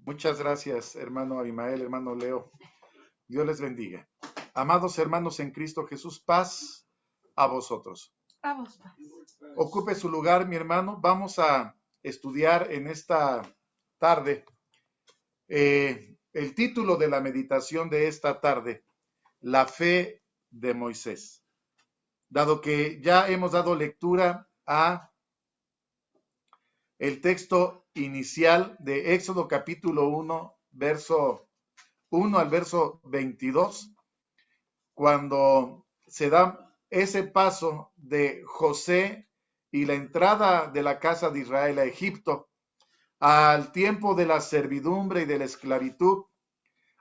Muchas gracias, hermano Abimael, hermano Leo. Dios les bendiga. Amados hermanos en Cristo Jesús, paz a vosotros. Vamos. Ocupe su lugar, mi hermano. Vamos a estudiar en esta tarde el título de la meditación de esta tarde, la fe de Moisés. Dado que ya hemos dado lectura a el texto inicial de Éxodo capítulo 1, verso 1 al verso 22, cuando se da ese paso de José y la entrada de la casa de Israel a Egipto, al tiempo de la servidumbre y de la esclavitud,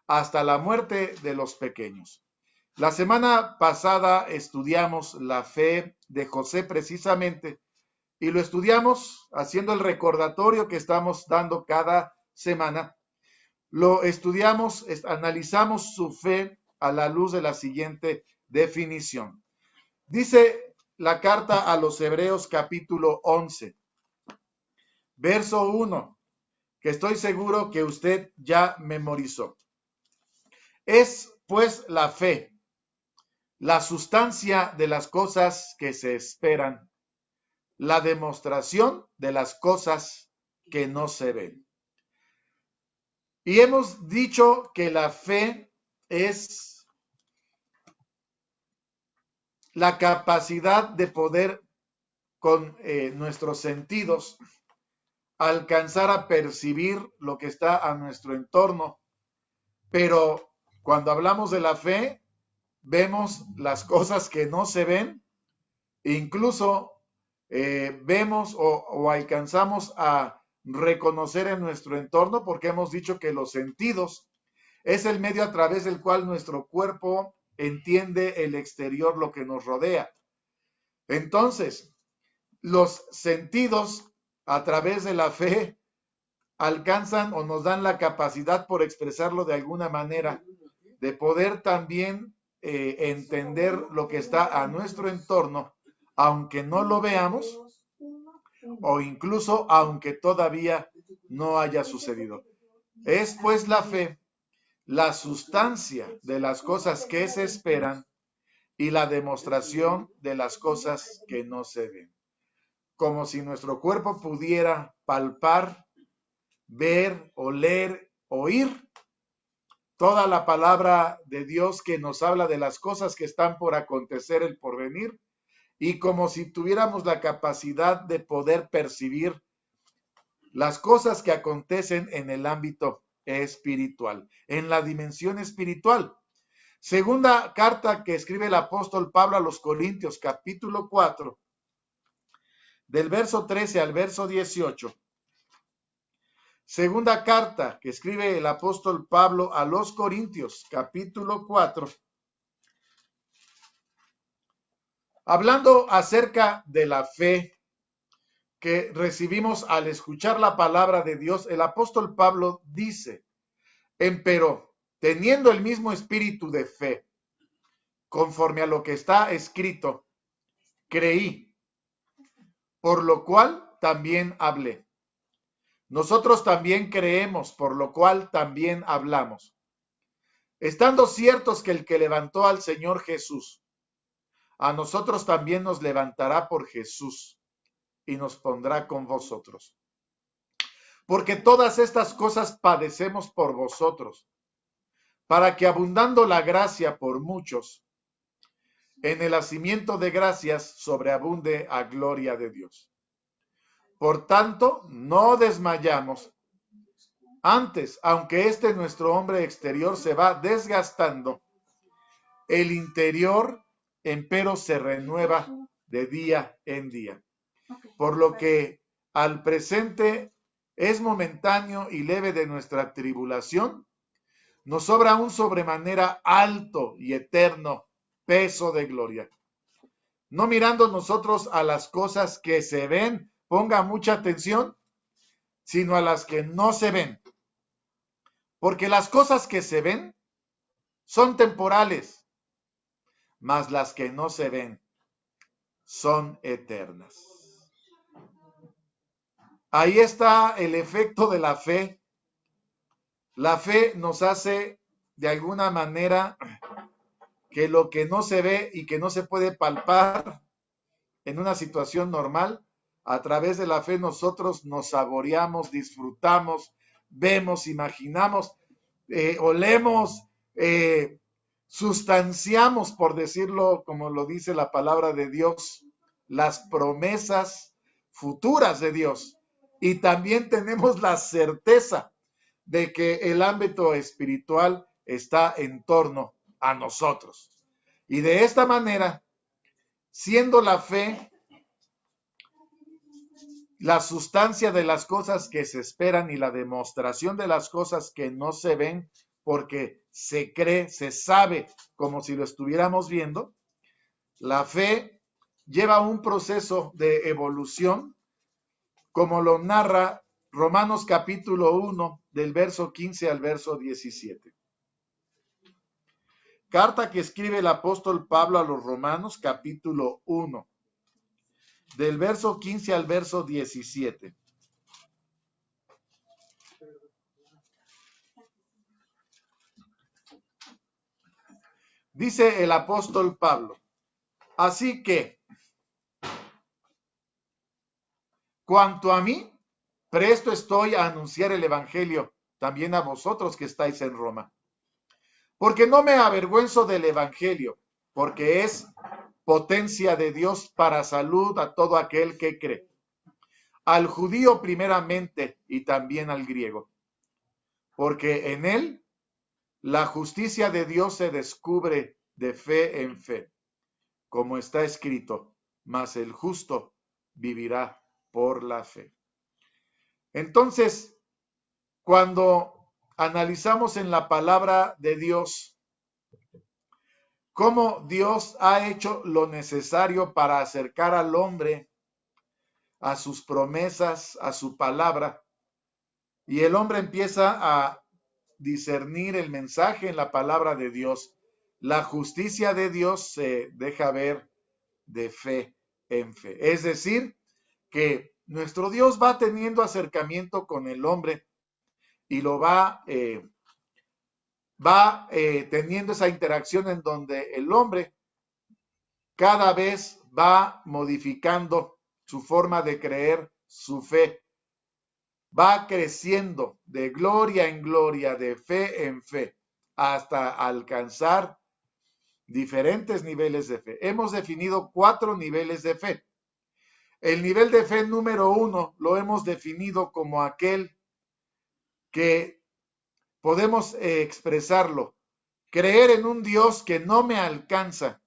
hasta la muerte de los pequeños. La semana pasada estudiamos la fe de José precisamente, y lo estudiamos haciendo el recordatorio que estamos dando cada semana. Lo estudiamos, analizamos su fe a la luz de la siguiente definición. Dice la carta a los Hebreos capítulo 11, verso 1, que estoy seguro que usted ya memorizó. Es pues la fe, la sustancia de las cosas que se esperan, la demostración de las cosas que no se ven. Y hemos dicho que la fe es la capacidad de poder con nuestros sentidos alcanzar a percibir lo que está a nuestro entorno. Pero cuando hablamos de la fe, vemos las cosas que no se ven, incluso vemos o alcanzamos a reconocer en nuestro entorno, porque hemos dicho que los sentidos es el medio a través del cual nuestro cuerpo entiende el exterior, lo que nos rodea. Entonces, los sentidos a través de la fe alcanzan o nos dan la capacidad, por expresarlo de alguna manera, de poder también entender lo que está a nuestro entorno, aunque no lo veamos o incluso aunque todavía no haya sucedido. Es pues la fe la sustancia de las cosas que se esperan y la demostración de las cosas que no se ven. Como si nuestro cuerpo pudiera palpar, ver, oler, oír toda la palabra de Dios que nos habla de las cosas que están por acontecer, el porvenir, y como si tuviéramos la capacidad de poder percibir las cosas que acontecen en el ámbito espiritual, en la dimensión espiritual. Segunda carta que escribe el apóstol Pablo a los Corintios, capítulo 4, del verso 13 al verso 18. Segunda carta que escribe el apóstol Pablo a los Corintios, capítulo 4, hablando acerca de la fe que recibimos al escuchar la palabra de Dios. El apóstol Pablo dice: empero, teniendo el mismo espíritu de fe, conforme a lo que está escrito, creí, por lo cual también hablé. Nosotros también creemos, por lo cual también hablamos, estando ciertos que el que levantó al Señor Jesús, a nosotros también nos levantará por Jesús y nos pondrá con vosotros. Porque todas estas cosas padecemos por vosotros, para que abundando la gracia por muchos, en el hacimiento de gracias sobreabunde a gloria de Dios. Por tanto, no desmayamos. Antes, aunque nuestro hombre exterior se va desgastando, el interior empero se renueva de día en día. Por lo que al presente es momentáneo y leve de nuestra tribulación, nos sobra un sobremanera alto y eterno peso de gloria. No mirando nosotros a las cosas que se ven, ponga mucha atención, sino a las que no se ven. Porque las cosas que se ven son temporales, mas las que no se ven son eternas. Ahí está el efecto de la fe La fe nos hace de alguna manera que lo que no se ve y que no se puede palpar en una situación normal, a través de la fe nosotros nos saboreamos, disfrutamos, vemos, imaginamos, olemos, sustanciamos, por decirlo como lo dice la palabra de Dios, las promesas futuras de Dios. Y también tenemos la certeza de que el ámbito espiritual está en torno a nosotros. Y de esta manera, siendo la fe la sustancia de las cosas que se esperan y la demostración de las cosas que no se ven, porque se cree, se sabe como si lo estuviéramos viendo, la fe lleva un proceso de evolución, como lo narra Romanos capítulo 1, del verso 15 al verso 17. Carta que escribe el apóstol Pablo a los Romanos, capítulo 1, del verso 15 al verso 17. Dice el apóstol Pablo: así que, cuanto a mí, presto estoy a anunciar el evangelio también a vosotros que estáis en Roma. Porque no me avergüenzo del evangelio, porque es potencia de Dios para salud a todo aquel que cree, al judío primeramente y también al griego. Porque en él la justicia de Dios se descubre de fe en fe, como está escrito: mas el justo vivirá por la fe. Entonces, cuando analizamos en la palabra de Dios cómo Dios ha hecho lo necesario para acercar al hombre a sus promesas, a su palabra, y el hombre empieza a discernir el mensaje en la palabra de Dios, la justicia de Dios se deja ver de fe en fe. Es decir, que nuestro Dios va teniendo acercamiento con el hombre y lo va teniendo esa interacción en donde el hombre cada vez va modificando su forma de creer, su fe. Va creciendo de gloria en gloria, de fe en fe, hasta alcanzar diferentes niveles de fe. Hemos definido 4 niveles de fe. El nivel de fe número 1 lo hemos definido como aquel que podemos expresarlo: creer en un Dios que no me alcanza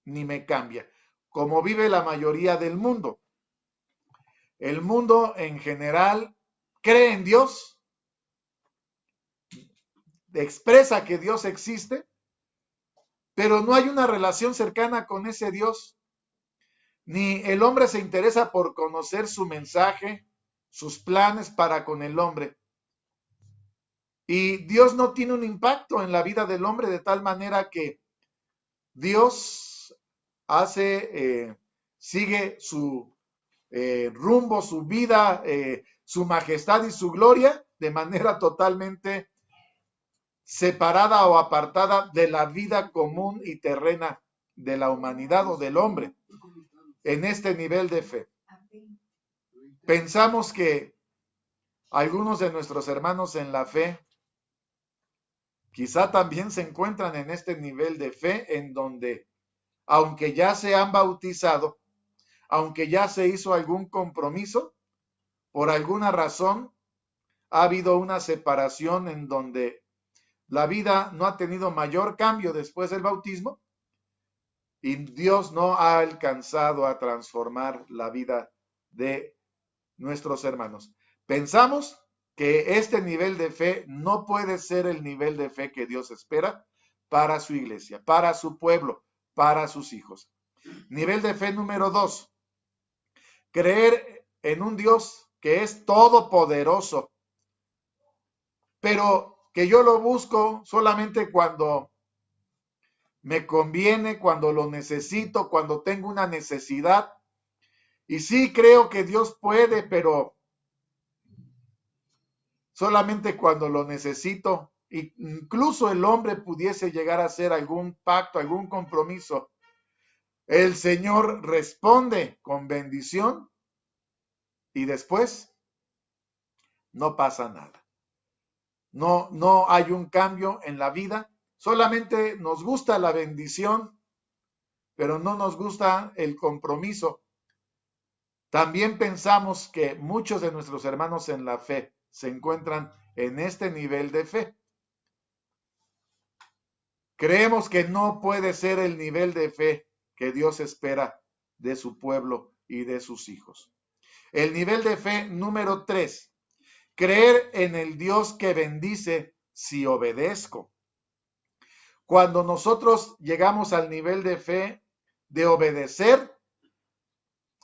ni me cambia, como vive la mayoría del mundo. El mundo en general cree en Dios, expresa que Dios existe, pero no hay una relación cercana con ese Dios, ni el hombre se interesa por conocer su mensaje, sus planes para con el hombre. Y Dios no tiene un impacto en la vida del hombre, de tal manera que Dios sigue su rumbo, su vida, su majestad y su gloria de manera totalmente separada o apartada de la vida común y terrena de la humanidad o del hombre en este nivel de fe. Pensamos que algunos de nuestros hermanos en la fe quizá también se encuentran en este nivel de fe en donde, aunque ya se han bautizado, aunque ya se hizo algún compromiso, por alguna razón ha habido una separación en donde la vida no ha tenido mayor cambio después del bautismo y Dios no ha alcanzado a transformar la vida de nuestros hermanos. Pensamos que este nivel de fe no puede ser el nivel de fe que Dios espera para su iglesia, para su pueblo, para sus hijos. Nivel de fe número 2: creer en un Dios que es todopoderoso, pero que yo lo busco solamente cuando me conviene, cuando lo necesito, cuando tengo una necesidad. Y sí creo que Dios puede, pero solamente cuando lo necesito. Incluso el hombre pudiese llegar a hacer algún pacto, algún compromiso. El Señor responde con bendición y después no pasa nada. No hay un cambio en la vida. Solamente nos gusta la bendición, pero no nos gusta el compromiso. También pensamos que muchos de nuestros hermanos en la fe se encuentran en este nivel de fe. Creemos que no puede ser el nivel de fe que Dios espera de su pueblo y de sus hijos. El nivel de fe número 3, creer en el Dios que bendice si obedezco. Cuando nosotros llegamos al nivel de fe de obedecer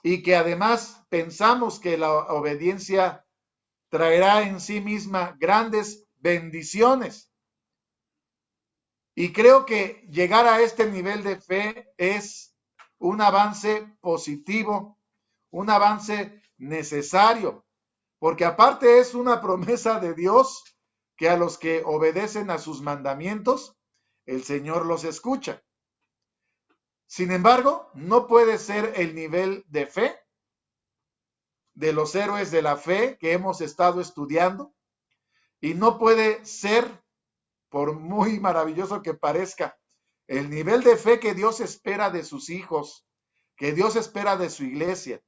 y que además pensamos que la obediencia traerá en sí misma grandes bendiciones. Y creo que llegar a este nivel de fe es un avance positivo, un avance necesario, porque aparte es una promesa de Dios que a los que obedecen a sus mandamientos, el Señor los escucha. Sin embargo, no puede ser el nivel de fe de los héroes de la fe que hemos estado estudiando y no puede ser, por muy maravilloso que parezca, el nivel de fe que Dios espera de sus hijos, que Dios espera de su iglesia.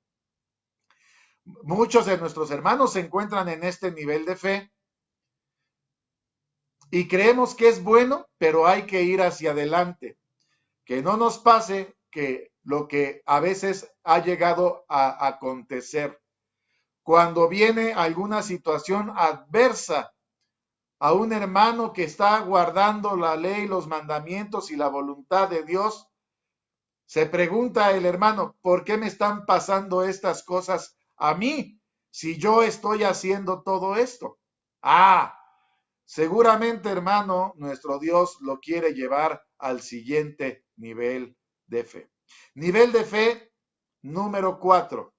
Muchos de nuestros hermanos se encuentran en este nivel de fe y creemos que es bueno, pero hay que ir hacia adelante. Que no nos pase que lo que a veces ha llegado a acontecer. Cuando viene alguna situación adversa a un hermano que está guardando la ley, los mandamientos y la voluntad de Dios, se pregunta el hermano, ¿por qué me están pasando estas cosas a mí si yo estoy haciendo todo esto? Seguramente, hermano, nuestro Dios lo quiere llevar al siguiente nivel de fe. Nivel de fe número 4.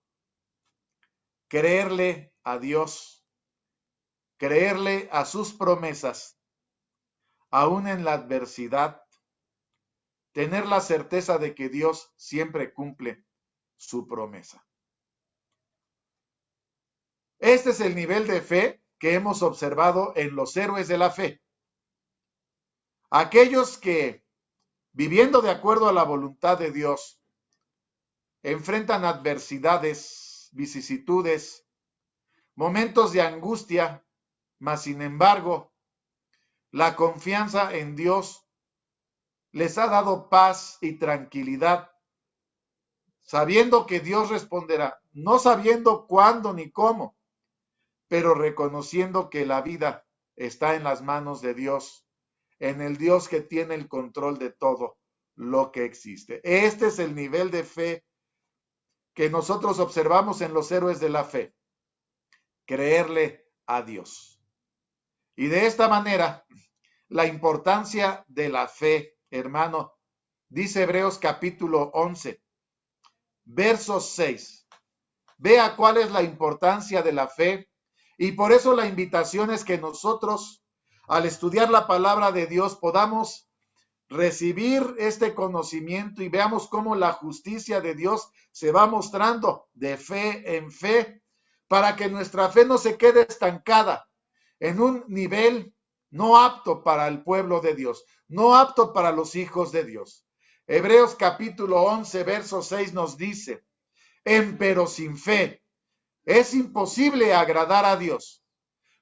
Creerle a Dios, creerle a sus promesas, aún en la adversidad, tener la certeza de que Dios siempre cumple su promesa. Este es el nivel de fe que hemos observado en los héroes de la fe. Aquellos que, viviendo de acuerdo a la voluntad de Dios, enfrentan adversidades, vicisitudes, momentos de angustia, mas sin embargo, la confianza en Dios les ha dado paz y tranquilidad, sabiendo que Dios responderá, no sabiendo cuándo ni cómo, pero reconociendo que la vida está en las manos de Dios, en el Dios que tiene el control de todo lo que existe. Este es el nivel de fe que nosotros observamos en los héroes de la fe. Creerle a Dios. Y de esta manera, la importancia de la fe, hermano, dice Hebreos capítulo 11, verso 6. Vea cuál es la importancia de la fe y por eso la invitación es que nosotros, al estudiar la palabra de Dios, podamos recibir este conocimiento y veamos cómo la justicia de Dios se va mostrando de fe en fe, para que nuestra fe no se quede estancada en un nivel no apto para el pueblo de Dios, no apto para los hijos de Dios. Hebreos capítulo 11, verso 6 nos dice, empero sin fe es imposible agradar a Dios,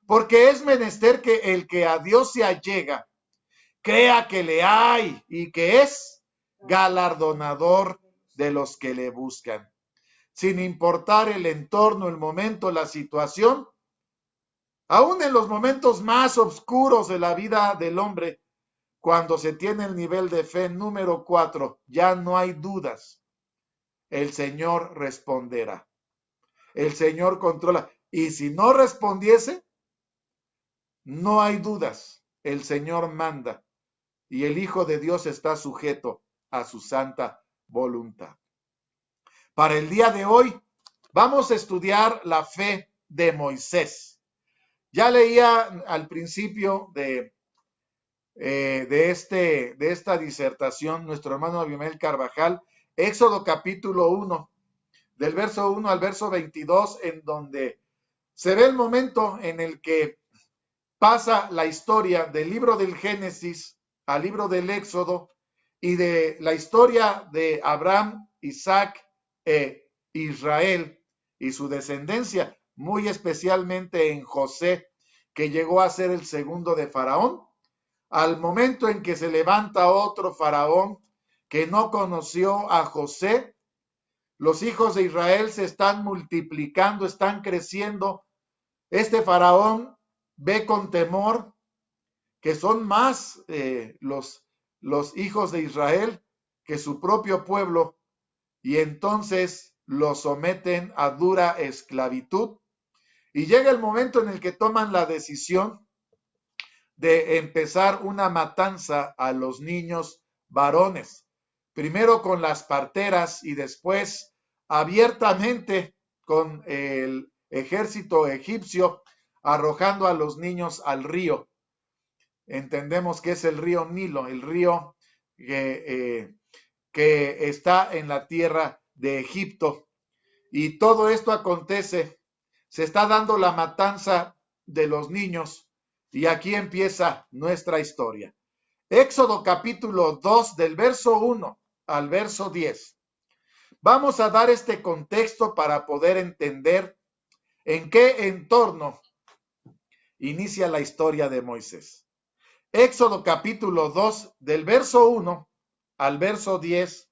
porque es menester que el que a Dios se allega, crea que le hay y que es galardonador de los que le buscan. Sin importar el entorno, el momento, la situación, aún en los momentos más oscuros de la vida del hombre, cuando se tiene el nivel de fe número 4, ya no hay dudas. El Señor responderá. El Señor controla. Y si no respondiese, no hay dudas. El Señor manda. Y el Hijo de Dios está sujeto a su santa voluntad. Para el día de hoy, vamos a estudiar la fe de Moisés. Ya leía al principio de esta disertación nuestro hermano Abimael Carvajal, Éxodo capítulo 1, del verso 1 al verso 22, en donde se ve el momento en el que pasa la historia del libro del Génesis al libro del Éxodo y de la historia de Abraham, Isaac e Israel y su descendencia, muy especialmente en José, que llegó a ser el segundo de Faraón, al momento en que se levanta otro faraón que no conoció a José. Los hijos de Israel se están multiplicando, están creciendo. Este faraón ve con temor que son más los hijos de Israel que su propio pueblo, y entonces los someten a dura esclavitud. Y llega el momento en el que toman la decisión de empezar una matanza a los niños varones, primero con las parteras y después abiertamente con el ejército egipcio, arrojando a los niños al río. Entendemos que es el río Nilo, el río que está en la tierra de Egipto. Y todo esto acontece, se está dando la matanza de los niños, y aquí empieza nuestra historia. Éxodo capítulo 2, del verso 1 al verso 10. Vamos a dar este contexto para poder entender en qué entorno inicia la historia de Moisés. Éxodo capítulo 2, del verso 1 al verso 10,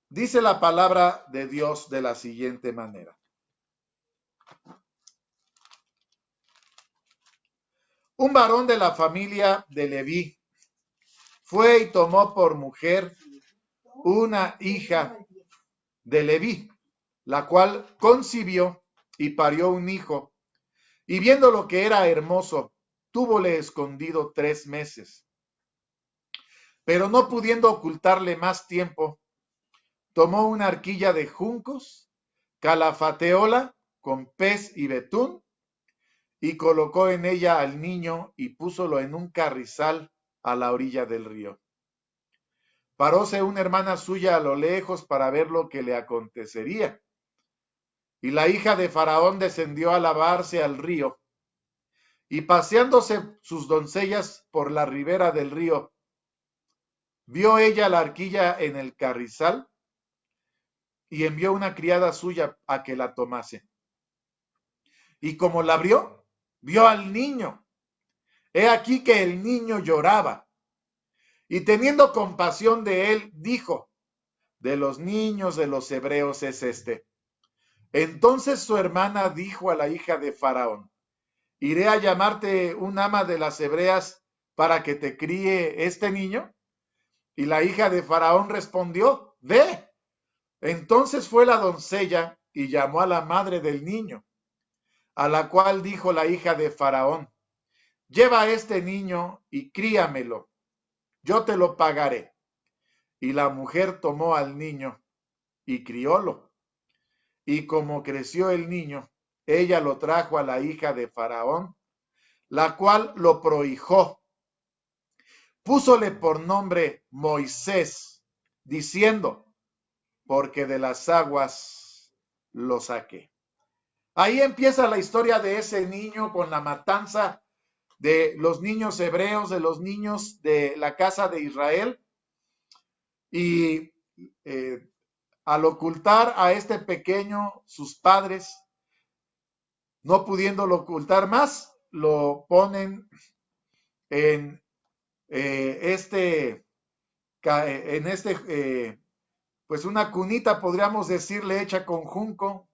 dice la palabra de Dios de la siguiente manera. Un varón de la familia de Leví fue y tomó por mujer una hija de Leví, la cual concibió y parió un hijo, y viendo lo que era hermoso, túvole escondido 3 meses. Pero no pudiendo ocultarle más tiempo, tomó una arquilla de juncos, calafateóla con pez y betún, y colocó en ella al niño y púsolo en un carrizal a la orilla del río. Paróse una hermana suya a lo lejos para ver lo que le acontecería. Y la hija de Faraón descendió a lavarse al río, y paseándose sus doncellas por la ribera del río, vio ella la arquilla en el carrizal, y envió una criada suya a que la tomase. Y como la abrió, vio al niño. He aquí que el niño lloraba. Y teniendo compasión de él, dijo: de los niños de los hebreos es este. Entonces su hermana dijo a la hija de Faraón: ¿iré a llamarte un ama de las hebreas para que te críe este niño? Y la hija de Faraón respondió: ve. Entonces fue la doncella y llamó a la madre del niño, a la cual dijo la hija de Faraón: lleva a este niño y críamelo, yo te lo pagaré. Y la mujer tomó al niño y criólo. Y como creció el niño, ella lo trajo a la hija de Faraón, la cual lo prohijó. Púsole por nombre Moisés, diciendo: porque de las aguas lo saqué. Ahí empieza la historia de ese niño con la matanza de los niños hebreos, de los niños de la casa de Israel. Y al ocultar a este pequeño, sus padres, no pudiéndolo ocultar más, lo ponen en pues una cunita, podríamos decirle, hecha con junco,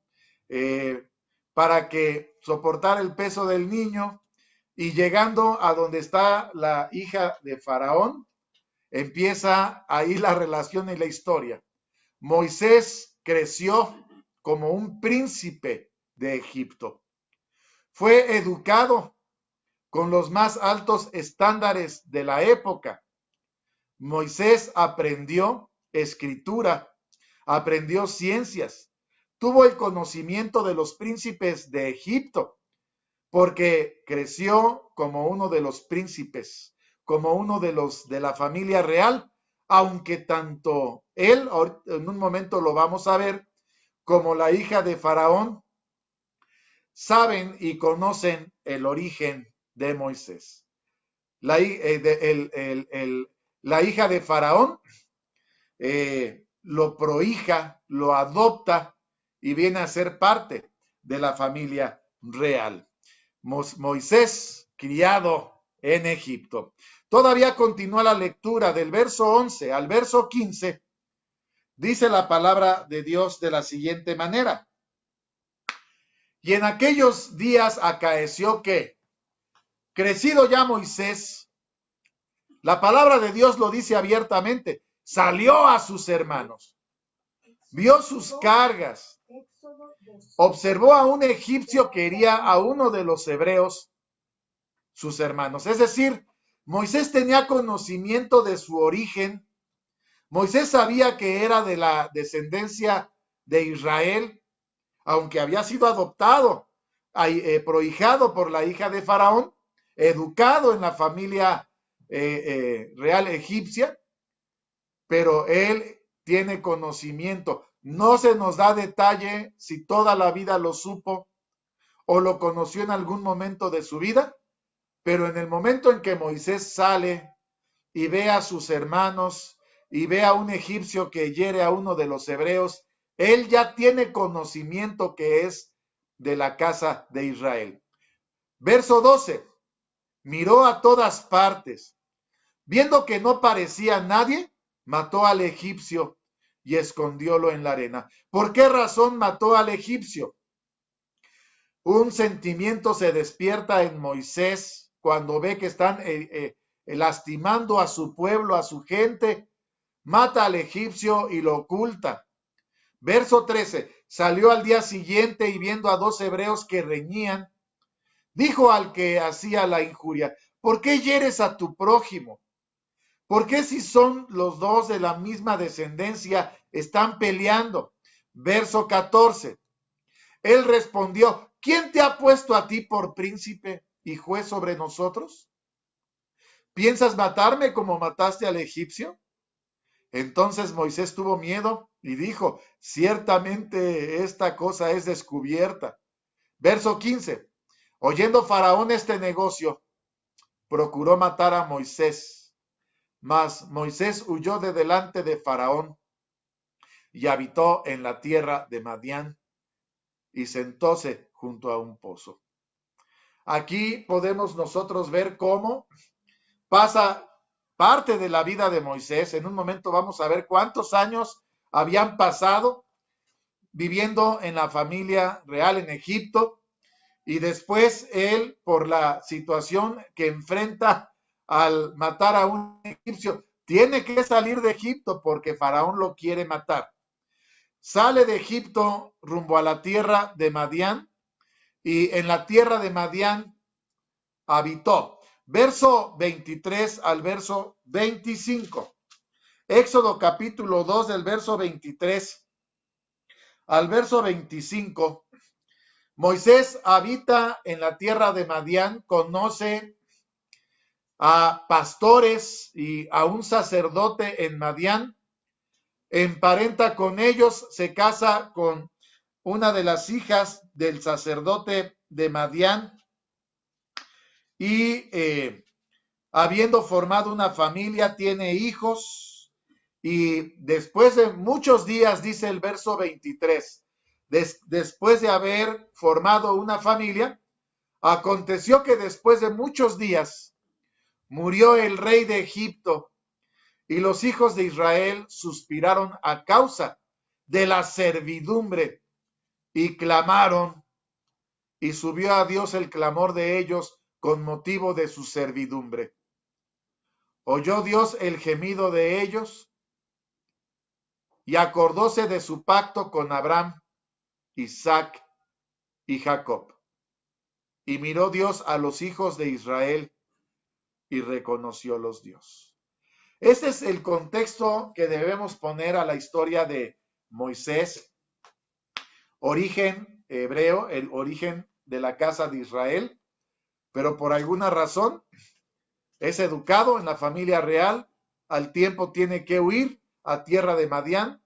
para que soportara el peso del niño. Y llegando a donde está la hija de Faraón, empieza ahí la relación y la historia. Moisés creció como un príncipe de Egipto. Fue educado con los más altos estándares de la época. Moisés aprendió escritura, aprendió ciencias, tuvo el conocimiento de los príncipes de Egipto, porque creció como uno de los príncipes, como uno de los de la familia real, aunque tanto él, en un momento lo vamos a ver, como la hija de Faraón, saben y conocen el origen de Moisés. La hija de Faraón lo prohija, lo adopta y viene a ser parte de la familia real. Moisés, criado en Egipto. Todavía continúa la lectura del verso 11 al verso 15. Dice la palabra de Dios de la siguiente manera. Y en aquellos días acaeció que, crecido ya Moisés, la palabra de Dios lo dice abiertamente, salió a sus hermanos, vio sus cargas, observó a un egipcio que hería a uno de los hebreos, sus hermanos. Es decir, Moisés tenía conocimiento de su origen. Moisés sabía que era de la descendencia de Israel, aunque había sido adoptado, prohijado por la hija de Faraón, educado en la familia real egipcia, pero él tiene conocimiento. No se nos da detalle si toda la vida lo supo o lo conoció en algún momento de su vida, pero en el momento en que Moisés sale y ve a sus hermanos y ve a un egipcio que hiere a uno de los hebreos, él ya tiene conocimiento que es de la casa de Israel. Verso 12. Miró a todas partes. Viendo que no parecía nadie, mató al egipcio y escondiólo en la arena. ¿Por qué razón mató al egipcio? Un sentimiento se despierta en Moisés cuando ve que están lastimando a su pueblo, a su gente. Mata al egipcio y lo oculta. Verso 13. Salió al día siguiente y viendo a dos hebreos que reñían, dijo al que hacía la injuria, ¿por qué hieres a tu prójimo? ¿Por qué si son los dos de la misma descendencia están peleando? Verso 14. Él respondió, ¿quién te ha puesto a ti por príncipe y juez sobre nosotros? ¿Piensas matarme como mataste al egipcio? Entonces Moisés tuvo miedo y dijo, ciertamente esta cosa es descubierta. Verso 15. Oyendo Faraón este negocio, procuró matar a Moisés, mas Moisés huyó de delante de Faraón y habitó en la tierra de Madián y sentóse junto a un pozo. Aquí podemos nosotros ver cómo pasa parte de la vida de Moisés. En un momento vamos a ver cuántos años habían pasado viviendo en la familia real en Egipto, y después él, por la situación que enfrenta al matar a un egipcio, tiene que salir de Egipto porque Faraón lo quiere matar. Sale de Egipto rumbo a la tierra de Madián, y en la tierra de Madián habitó. Verso 23 al verso 25. Éxodo capítulo 2 del verso 23 al verso 25. Moisés habita en la tierra de Madián, conoce a pastores y a un sacerdote en Madián, emparenta con ellos, se casa con una de las hijas del sacerdote de Madián y habiendo formado una familia, tiene hijos, y después de muchos días, dice el verso 23, después de haber formado una familia, aconteció que después de muchos días murió el rey de Egipto, y los hijos de Israel suspiraron a causa de la servidumbre y clamaron, y subió a Dios el clamor de ellos con motivo de su servidumbre. Oyó Dios el gemido de ellos y acordóse de su pacto con Abraham, Isaac y Jacob. Y miró Dios a los hijos de Israel y reconociólos Dios. Este es el contexto que debemos poner a la historia de Moisés. Origen hebreo, el origen de la casa de Israel. pero por alguna razón es educado en la familia real, al tiempo tiene que huir a tierra de Madián,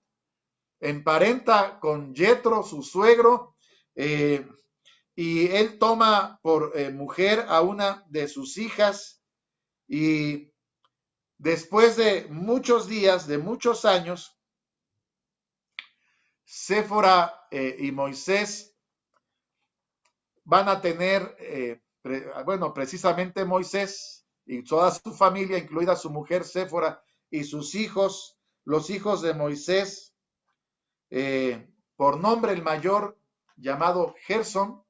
emparenta con Yetro, su suegro, y él toma por mujer a una de sus hijas, y después de muchos días, de muchos años, Séfora y Moisés van a tener, bueno, precisamente Moisés y toda su familia, incluida su mujer Séfora y sus hijos, los hijos de Moisés, por nombre el mayor, llamado Gersón,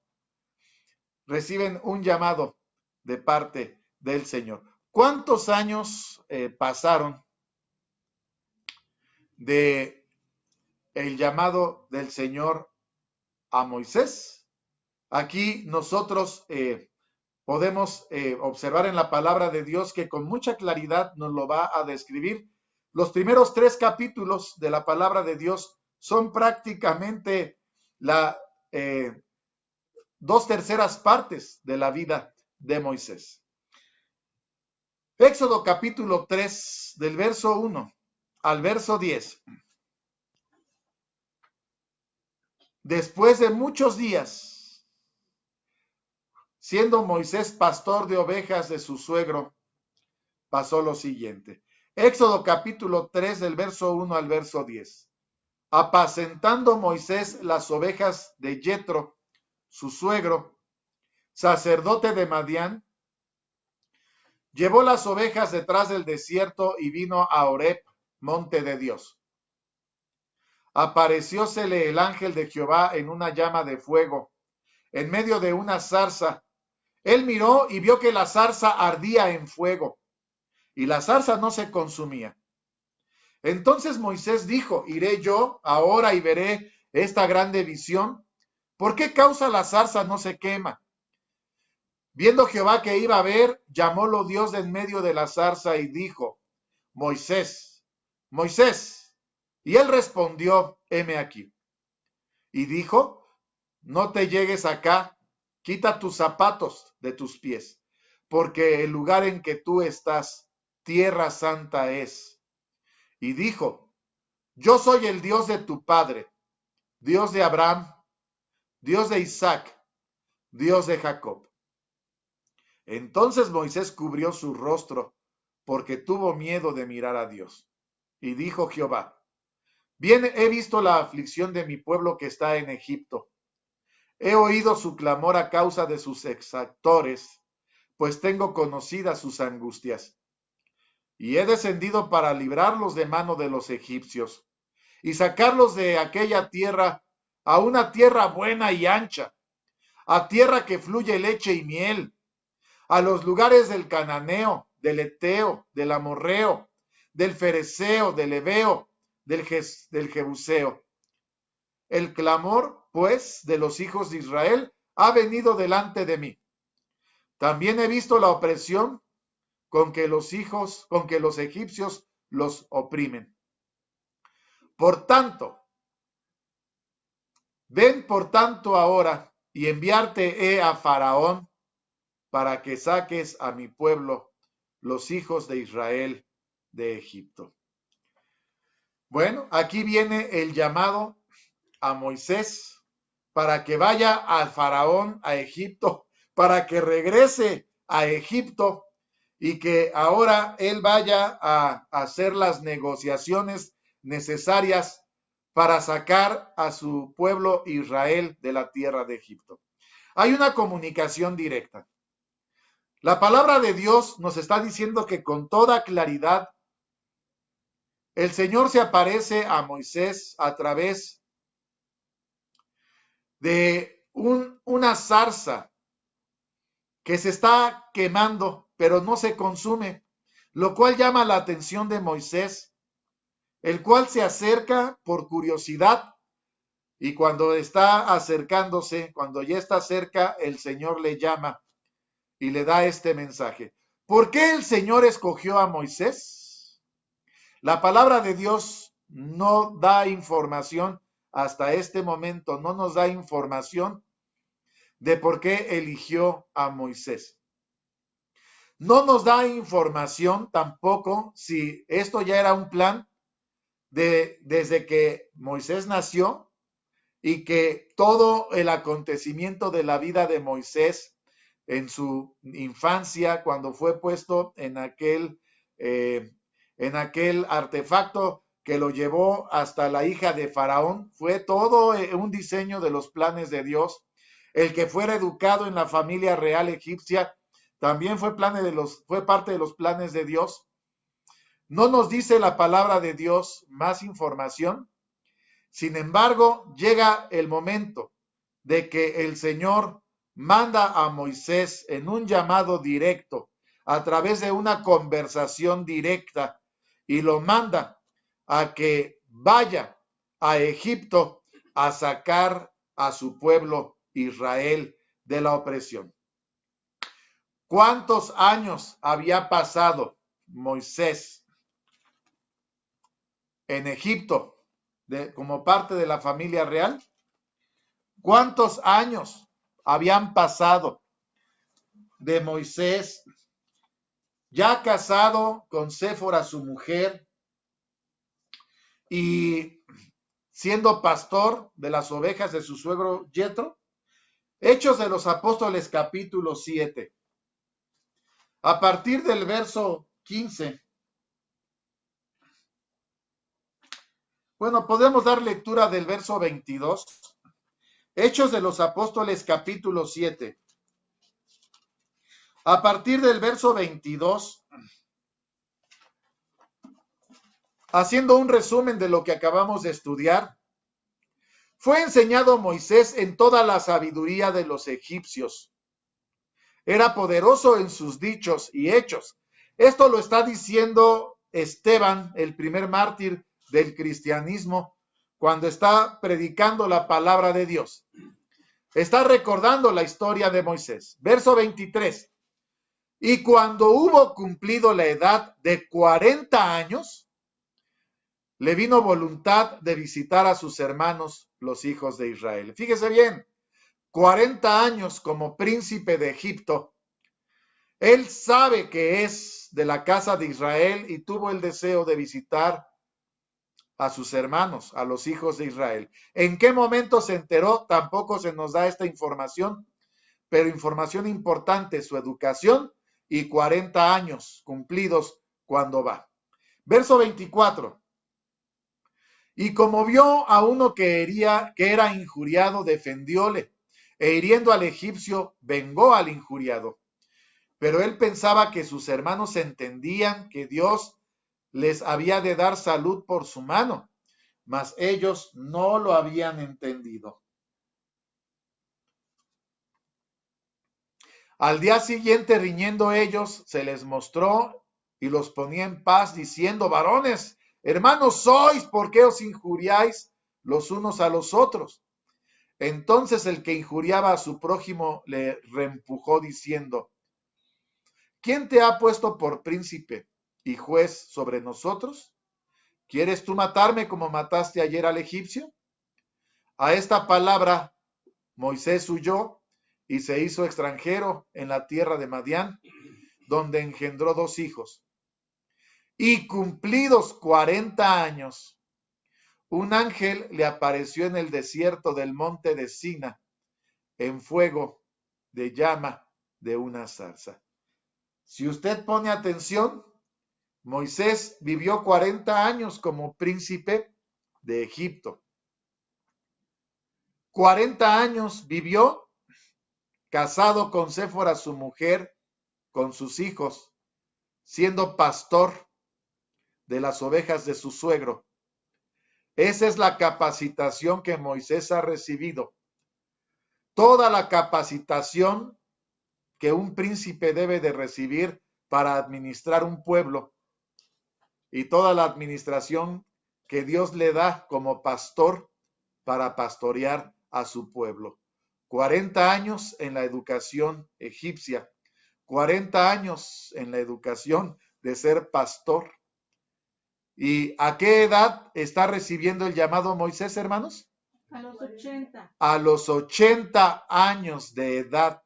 reciben un llamado de parte del Señor. ¿Cuántos años pasaron de el llamado del Señor a Moisés? Aquí nosotros podemos observar en la palabra de Dios que con mucha claridad nos lo va a describir. Los primeros 3 capítulos de la palabra de Dios son prácticamente la 2/3 partes de la vida de Moisés. Éxodo capítulo 3, del verso 1 al verso 10. Después de muchos días, siendo Moisés pastor de ovejas de su suegro, pasó lo siguiente. Éxodo capítulo 3, del verso 1 al verso 10. Apacentando Moisés las ovejas de Yetro, su suegro, sacerdote de Madián, llevó las ovejas detrás del desierto y vino a Horeb, monte de Dios. Apareciósele el ángel de Jehová en una llama de fuego, en medio de una zarza. Él miró y vio que la zarza ardía en fuego, y la zarza no se consumía. Entonces Moisés dijo: iré yo ahora y veré esta grande visión. ¿Por qué causa la zarza no se quema? Viendo Jehová que iba a ver, llamólo Dios de en medio de la zarza y dijo: Moisés, Moisés. Y él respondió: heme aquí. Y dijo: no te llegues acá, quita tus zapatos de tus pies, porque el lugar en que tú estás, tierra santa es. Y dijo: yo soy el Dios de tu padre, Dios de Abraham, Dios de Isaac, Dios de Jacob. Entonces Moisés cubrió su rostro, porque tuvo miedo de mirar a Dios. Y dijo Jehová: bien he visto la aflicción de mi pueblo que está en Egipto. He oído su clamor a causa de sus exactores, pues tengo conocidas sus angustias. Y he descendido para librarlos de mano de los egipcios, y sacarlos de aquella tierra a una tierra buena y ancha, a tierra que fluye leche y miel, a los lugares del cananeo, del eteo, del amorreo, del fereceo, del heveo, del jebuseo. El clamor, pues, de los hijos de Israel ha venido delante de mí. También he visto la opresión con que los egipcios los oprimen. Por tanto, ven por tanto ahora y enviarte he a Faraón para que saques a mi pueblo, los hijos de Israel, de Egipto. Bueno, aquí viene el llamado a Moisés para que vaya al Faraón, a Egipto, para que regrese a Egipto y que ahora él vaya a hacer las negociaciones necesarias para sacar a su pueblo Israel de la tierra de Egipto. Hay una comunicación directa. La palabra de Dios nos está diciendo que con toda claridad el Señor se aparece a Moisés a través de una zarza que se está quemando, pero no se consume, lo cual llama la atención de Moisés, el cual se acerca por curiosidad, y cuando está acercándose, cuando ya está cerca, el Señor le llama y le da este mensaje. ¿Por qué el Señor escogió a Moisés? La palabra de Dios no da información hasta este momento, no nos da información de por qué eligió a Moisés. No nos da información tampoco si esto ya era un plan desde que Moisés nació y que todo el acontecimiento de la vida de Moisés en su infancia, cuando fue puesto en aquel artefacto que lo llevó hasta la hija de Faraón, fue todo un diseño de los planes de Dios. El que fuera educado en la familia real egipcia también fue parte de los planes de Dios. No nos dice la palabra de Dios más información. Sin embargo, llega el momento de que el Señor manda a Moisés en un llamado directo, a través de una conversación directa, y lo manda a que vaya a Egipto a sacar a su pueblo Israel de la opresión. ¿Cuántos años había pasado Moisés en Egipto como parte de la familia real? ¿Cuántos años habían pasado de Moisés ya casado con Séfora, su mujer, y siendo pastor de las ovejas de su suegro Yetro? Hechos de los Apóstoles, capítulo 7. A partir del verso 15. Bueno, podemos dar lectura del verso 22. Hechos de los Apóstoles, capítulo 7. A partir del verso 22, haciendo un resumen de lo que acabamos de estudiar, fue enseñado Moisés en toda la sabiduría de los egipcios. Era poderoso en sus dichos y hechos. Esto lo está diciendo Esteban, el primer mártir del cristianismo, cuando está predicando la palabra de Dios. Está recordando la historia de Moisés. Verso 23. Y cuando hubo cumplido la edad de 40 años, le vino voluntad de visitar a sus hermanos, los hijos de Israel. Fíjese bien, 40 años como príncipe de Egipto. Él sabe que es de la casa de Israel y tuvo el deseo de visitar a sus hermanos, a los hijos de Israel. ¿En qué momento se enteró? Tampoco se nos da esta información, pero información importante, su educación y 40 años cumplidos cuando va. Verso 24. Y como vio a uno que era injuriado, defendióle, e hiriendo al egipcio, vengó al injuriado. Pero él pensaba que sus hermanos entendían que Dios les había de dar salud por su mano, mas ellos no lo habían entendido. Al día siguiente, riñendo ellos, se les mostró y los ponía en paz, diciendo: varones, hermanos sois, ¿por qué os injuriáis los unos a los otros? Entonces el que injuriaba a su prójimo le reempujó, diciendo: ¿quién te ha puesto por príncipe y juez sobre nosotros? ¿Quieres tú matarme como mataste ayer al egipcio? A esta palabra Moisés huyó y se hizo extranjero en la tierra de Madián, donde engendró 2 hijos. Y cumplidos 40 años, un ángel le apareció en el desierto del monte de Sina, en fuego de llama de una zarza. Si usted pone atención, Moisés vivió 40 años como príncipe de Egipto. 40 años vivió casado con Séfora, su mujer, con sus hijos, siendo pastor de las ovejas de su suegro. Esa es la capacitación que Moisés ha recibido. Toda la capacitación que un príncipe debe de recibir para administrar un pueblo y toda la administración que Dios le da como pastor para pastorear a su pueblo. 40 años en la educación egipcia, 40 años en la educación de ser pastor. ¿Y a qué edad está recibiendo el llamado Moisés, hermanos? A los 80. A los 80 años de edad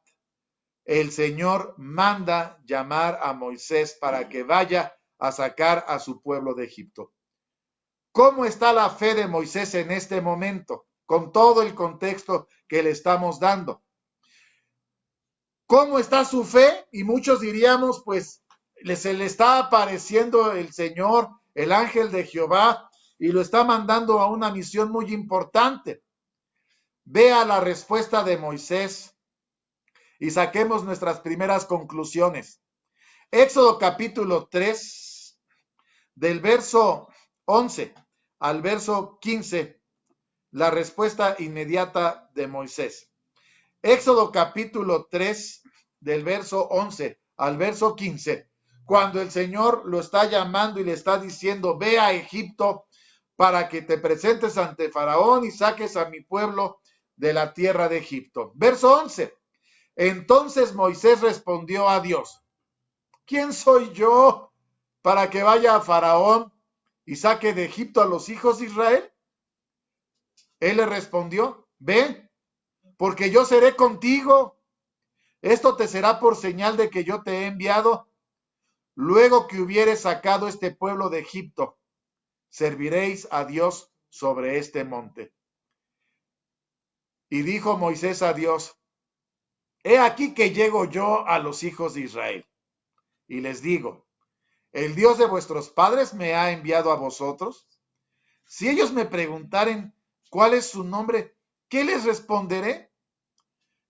el Señor manda llamar a Moisés para que vaya a sacar a su pueblo de Egipto. ¿Cómo está la fe de Moisés en este momento? Con todo el contexto que le estamos dando. ¿Cómo está su fe? Y muchos diríamos, pues, se le está apareciendo el Señor, el ángel de Jehová, y lo está mandando a una misión muy importante. Vea la respuesta de Moisés y saquemos nuestras primeras conclusiones. Éxodo capítulo 3, del verso 11 al verso 15, la respuesta inmediata de Moisés. Éxodo capítulo 3, del verso 11 al verso 15, cuando el Señor lo está llamando y le está diciendo, ve a Egipto para que te presentes ante Faraón y saques a mi pueblo de la tierra de Egipto. Verso 11. Entonces Moisés respondió a Dios, ¿quién soy yo para que vaya a Faraón y saque de Egipto a los hijos de Israel? Él le respondió, ve, porque yo seré contigo. Esto te será por señal de que yo te he enviado. Luego que hubieres sacado este pueblo de Egipto, serviréis a Dios sobre este monte. Y dijo Moisés a Dios, he aquí que llego yo a los hijos de Israel. Y les digo, ¿el Dios de vuestros padres me ha enviado a vosotros? Si ellos me preguntaren cuál es su nombre, ¿qué les responderé?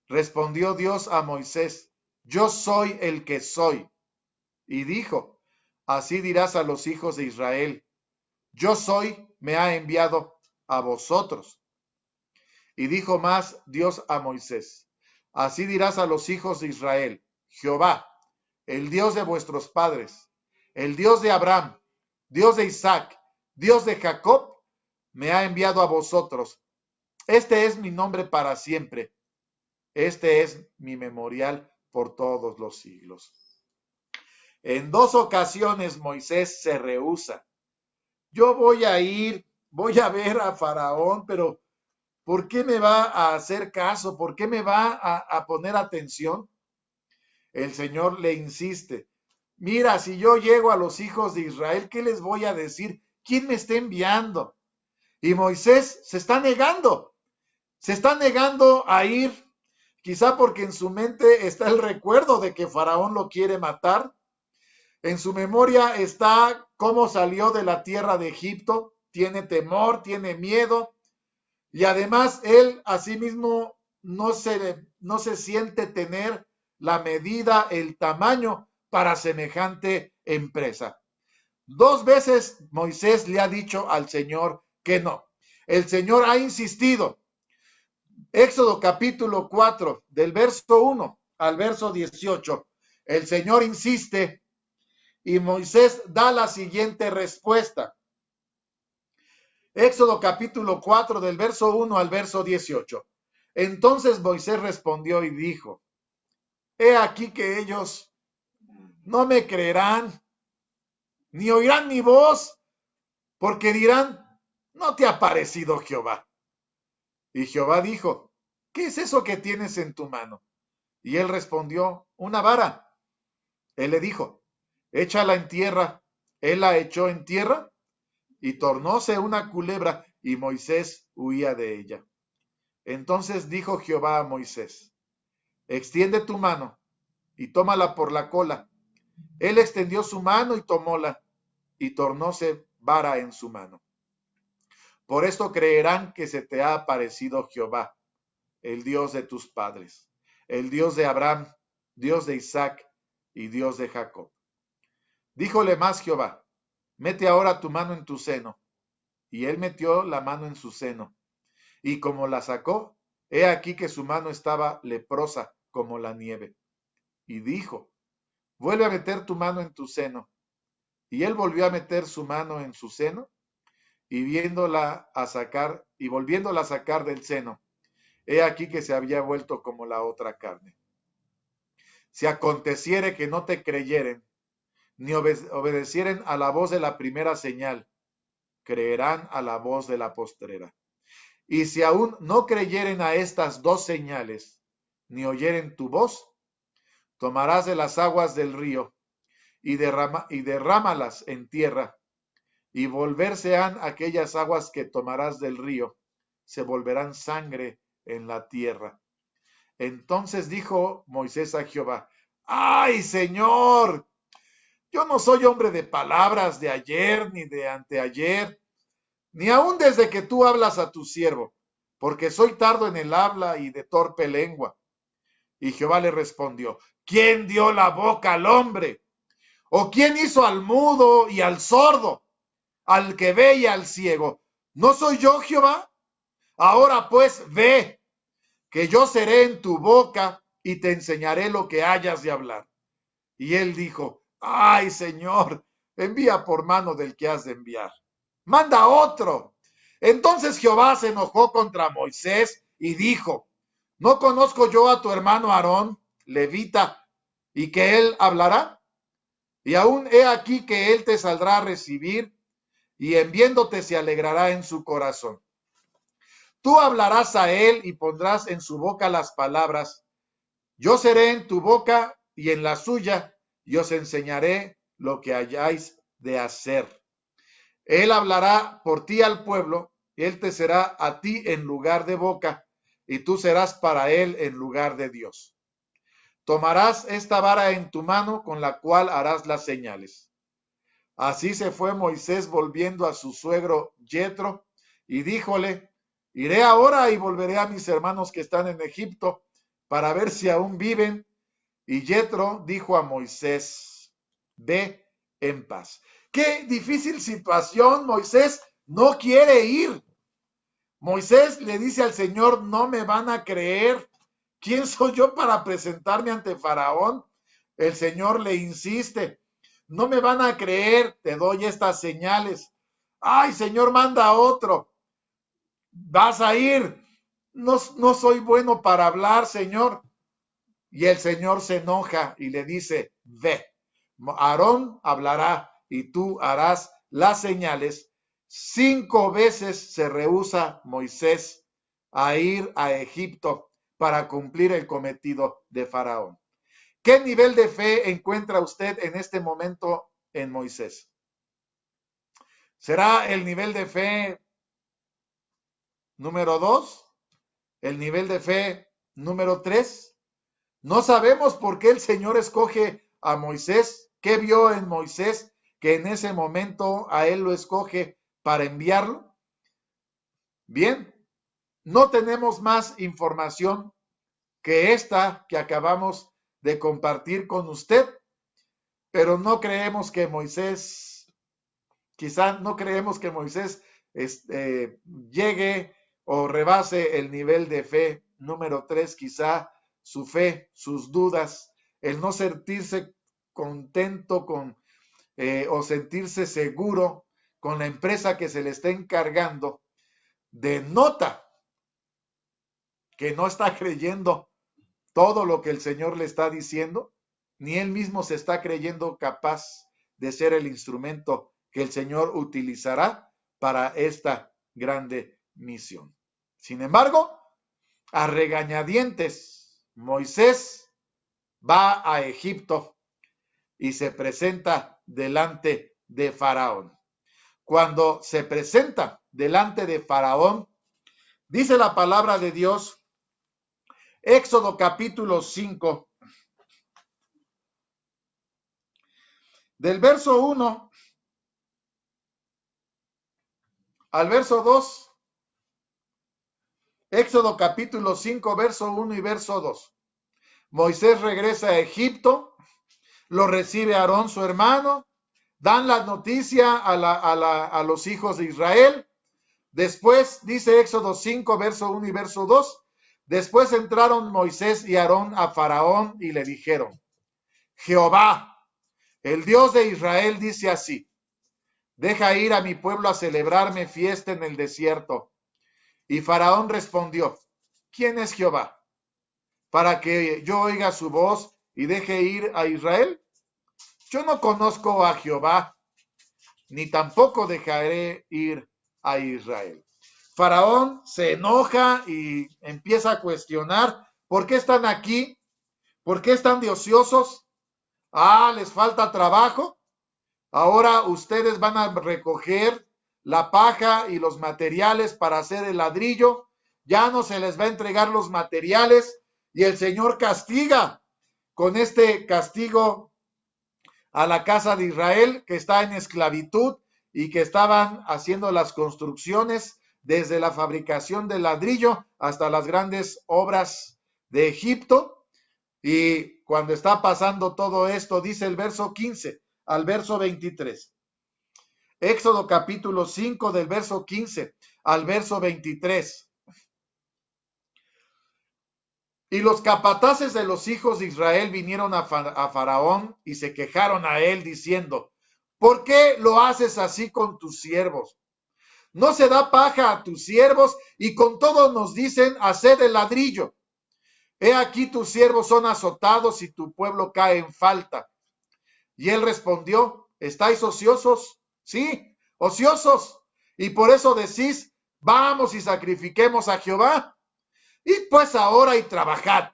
Respondió Dios a Moisés, yo soy el que soy. Y dijo, así dirás a los hijos de Israel, yo soy, me ha enviado a vosotros. Y dijo más Dios a Moisés, así dirás a los hijos de Israel, Jehová, el Dios de vuestros padres, el Dios de Abraham, Dios de Isaac, Dios de Jacob, me ha enviado a vosotros. Este es mi nombre para siempre. Este es mi memorial por todos los siglos. En dos ocasiones Moisés se rehúsa. Yo voy a ir, voy a ver a Faraón, pero ¿por qué me va a hacer caso? ¿Por qué me va a poner atención? El Señor le insiste. Mira, si yo llego a los hijos de Israel, ¿qué les voy a decir? ¿Quién me está enviando? Y Moisés se está negando a ir, quizá porque en su mente está el recuerdo de que Faraón lo quiere matar. En su memoria está cómo salió de la tierra de Egipto, tiene temor, tiene miedo, y además él asimismo no se siente tener la medida, el tamaño para semejante empresa. Dos veces Moisés le ha dicho al Señor que no. El Señor ha insistido. Éxodo capítulo 4, del verso 1 al verso 18. El Señor insiste y Moisés da la siguiente respuesta. Éxodo capítulo 4, del verso 1 al verso 18. Entonces Moisés respondió y dijo, he aquí que ellos no me creerán, ni oirán mi voz, porque dirán, no te ha parecido Jehová. Y Jehová dijo, ¿qué es eso que tienes en tu mano? Y él respondió, una vara. Él le dijo, échala en tierra. Él la echó en tierra y tornóse una culebra y Moisés huía de ella. Entonces dijo Jehová a Moisés, extiende tu mano y tómala por la cola. Él extendió su mano y tomóla y tornóse vara en su mano. Por esto creerán que se te ha aparecido Jehová, el Dios de tus padres, el Dios de Abraham, Dios de Isaac y Dios de Jacob. Díjole más Jehová, mete ahora tu mano en tu seno. Y él metió la mano en su seno. Y como la sacó, he aquí que su mano estaba leprosa como la nieve. Y dijo, vuelve a meter tu mano en tu seno. Y él volvió a meter su mano en su seno, y volviéndola a sacar del seno, he aquí que se había vuelto como la otra carne. Si aconteciere que no te creyeren, ni obedecieren a la voz de la primera señal, creerán a la voz de la postrera. Y si aún no creyeren a estas dos señales, ni oyeren tu voz, tomarás de las aguas del río y derrámalas en tierra, y volverse han aquellas aguas que tomarás del río, se volverán sangre en la tierra. Entonces dijo Moisés a Jehová: ¡Ay, Señor! Yo no soy hombre de palabras de ayer ni de anteayer, ni aun desde que tú hablas a tu siervo, porque soy tardo en el habla y de torpe lengua. Y Jehová le respondió: ¿Quién dio la boca al hombre? ¿O quién hizo al mudo y al sordo, al que ve y al ciego? ¿No soy yo Jehová? Ahora pues ve, que yo seré en tu boca y te enseñaré lo que hayas de hablar. Y él dijo: ay, Señor, envía por mano del que has de enviar. Manda otro. Entonces Jehová se enojó contra Moisés y dijo: ¿no conozco yo a tu hermano Aarón, levita, y que él hablará? Y aún he aquí que él te saldrá a recibir, y en viéndote se alegrará en su corazón. Tú hablarás a él y pondrás en su boca las palabras. Yo seré en tu boca y en la suya, y os enseñaré lo que hayáis de hacer. Él hablará por ti al pueblo, él te será a ti en lugar de boca, y tú serás para él en lugar de Dios. Tomarás esta vara en tu mano con la cual harás las señales. Así se fue Moisés volviendo a su suegro Yetro, y díjole: iré ahora y volveré a mis hermanos que están en Egipto, para ver si aún viven. Y Yetro dijo a Moisés: ve en paz. Qué difícil situación. Moisés no quiere ir. Moisés le dice al Señor: no me van a creer. ¿Quién soy yo para presentarme ante Faraón? El Señor le insiste: no me van a creer, te doy estas señales. Ay, Señor, manda a otro. Vas a ir. No, no soy bueno para hablar, Señor. Y el Señor se enoja y le dice: ve, Aarón hablará y tú harás las señales. 5 veces se rehúsa Moisés a ir a Egipto para cumplir el cometido de Faraón. ¿Qué nivel de fe encuentra usted en este momento en Moisés? ¿Será el nivel de fe número 2? ¿El nivel de fe número 3? No sabemos por qué el Señor escoge a Moisés. ¿Qué vio en Moisés que en ese momento a él lo escoge para enviarlo? Bien, no tenemos más información que esta que acabamos de compartir con usted, pero no creemos que Moisés, quizá no creemos que Moisés llegue o rebase el nivel de fe número 3, quizá su fe, sus dudas, el no sentirse contento con o sentirse seguro con la empresa que se le está encargando, denota que no está creyendo todo lo que el Señor le está diciendo, ni él mismo se está creyendo capaz de ser el instrumento que el Señor utilizará para esta grande misión. Sin embargo, a regañadientes, Moisés va a Egipto y se presenta delante de Faraón. Cuando se presenta delante de Faraón, dice la palabra de Dios, Éxodo capítulo 5, del verso 1 al verso 2, Éxodo capítulo 5, verso 1 y verso 2. Moisés regresa a Egipto, lo recibe Aarón su hermano, dan la noticia a los hijos de Israel. Después, dice Éxodo 5, verso 1 y verso 2, después entraron Moisés y Aarón a Faraón y le dijeron: Jehová, el Dios de Israel, dice así: deja ir a mi pueblo a celebrarme fiesta en el desierto. Y Faraón respondió: ¿quién es Jehová, para que yo oiga su voz y deje ir a Israel? Yo no conozco a Jehová, ni tampoco dejaré ir a Israel. Faraón se enoja y empieza a cuestionar: ¿por qué están aquí? ¿Por qué están de ociosos? Ah, les falta trabajo. Ahora ustedes van a recoger la paja y los materiales para hacer el ladrillo. Ya no se les va a entregar los materiales y el Señor castiga con este castigo a la casa de Israel que está en esclavitud y que estaban haciendo las construcciones desde la fabricación del ladrillo hasta las grandes obras de Egipto. Y cuando está pasando todo esto, dice el verso 15 al verso 23. Éxodo capítulo 5 del verso 15 al verso 23. Y los capataces de los hijos de Israel vinieron a Faraón y se quejaron a él diciendo, ¿por qué lo haces así con tus siervos? No se da paja a tus siervos y con todo nos dicen, haced el ladrillo. He aquí tus siervos son azotados y tu pueblo cae en falta. Y él respondió, ¿estáis ociosos? Sí, ociosos. Y por eso decís, vamos y sacrifiquemos a Jehová. Id pues ahora y trabajad,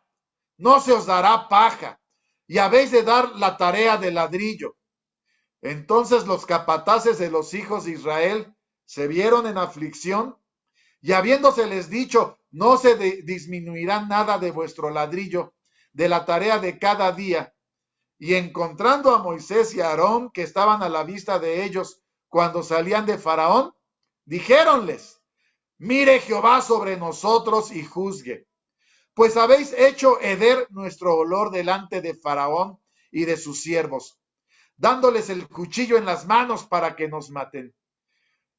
no se os dará paja, y habéis de dar la tarea del ladrillo. Entonces los capataces de los hijos de Israel se vieron en aflicción, y habiéndoseles dicho, no se disminuirá nada de vuestro ladrillo, de la tarea de cada día, y encontrando a Moisés y a Aarón, que estaban a la vista de ellos cuando salían de Faraón, dijéronles, mire Jehová sobre nosotros y juzgue, pues habéis hecho heder nuestro olor delante de Faraón y de sus siervos, dándoles el cuchillo en las manos para que nos maten.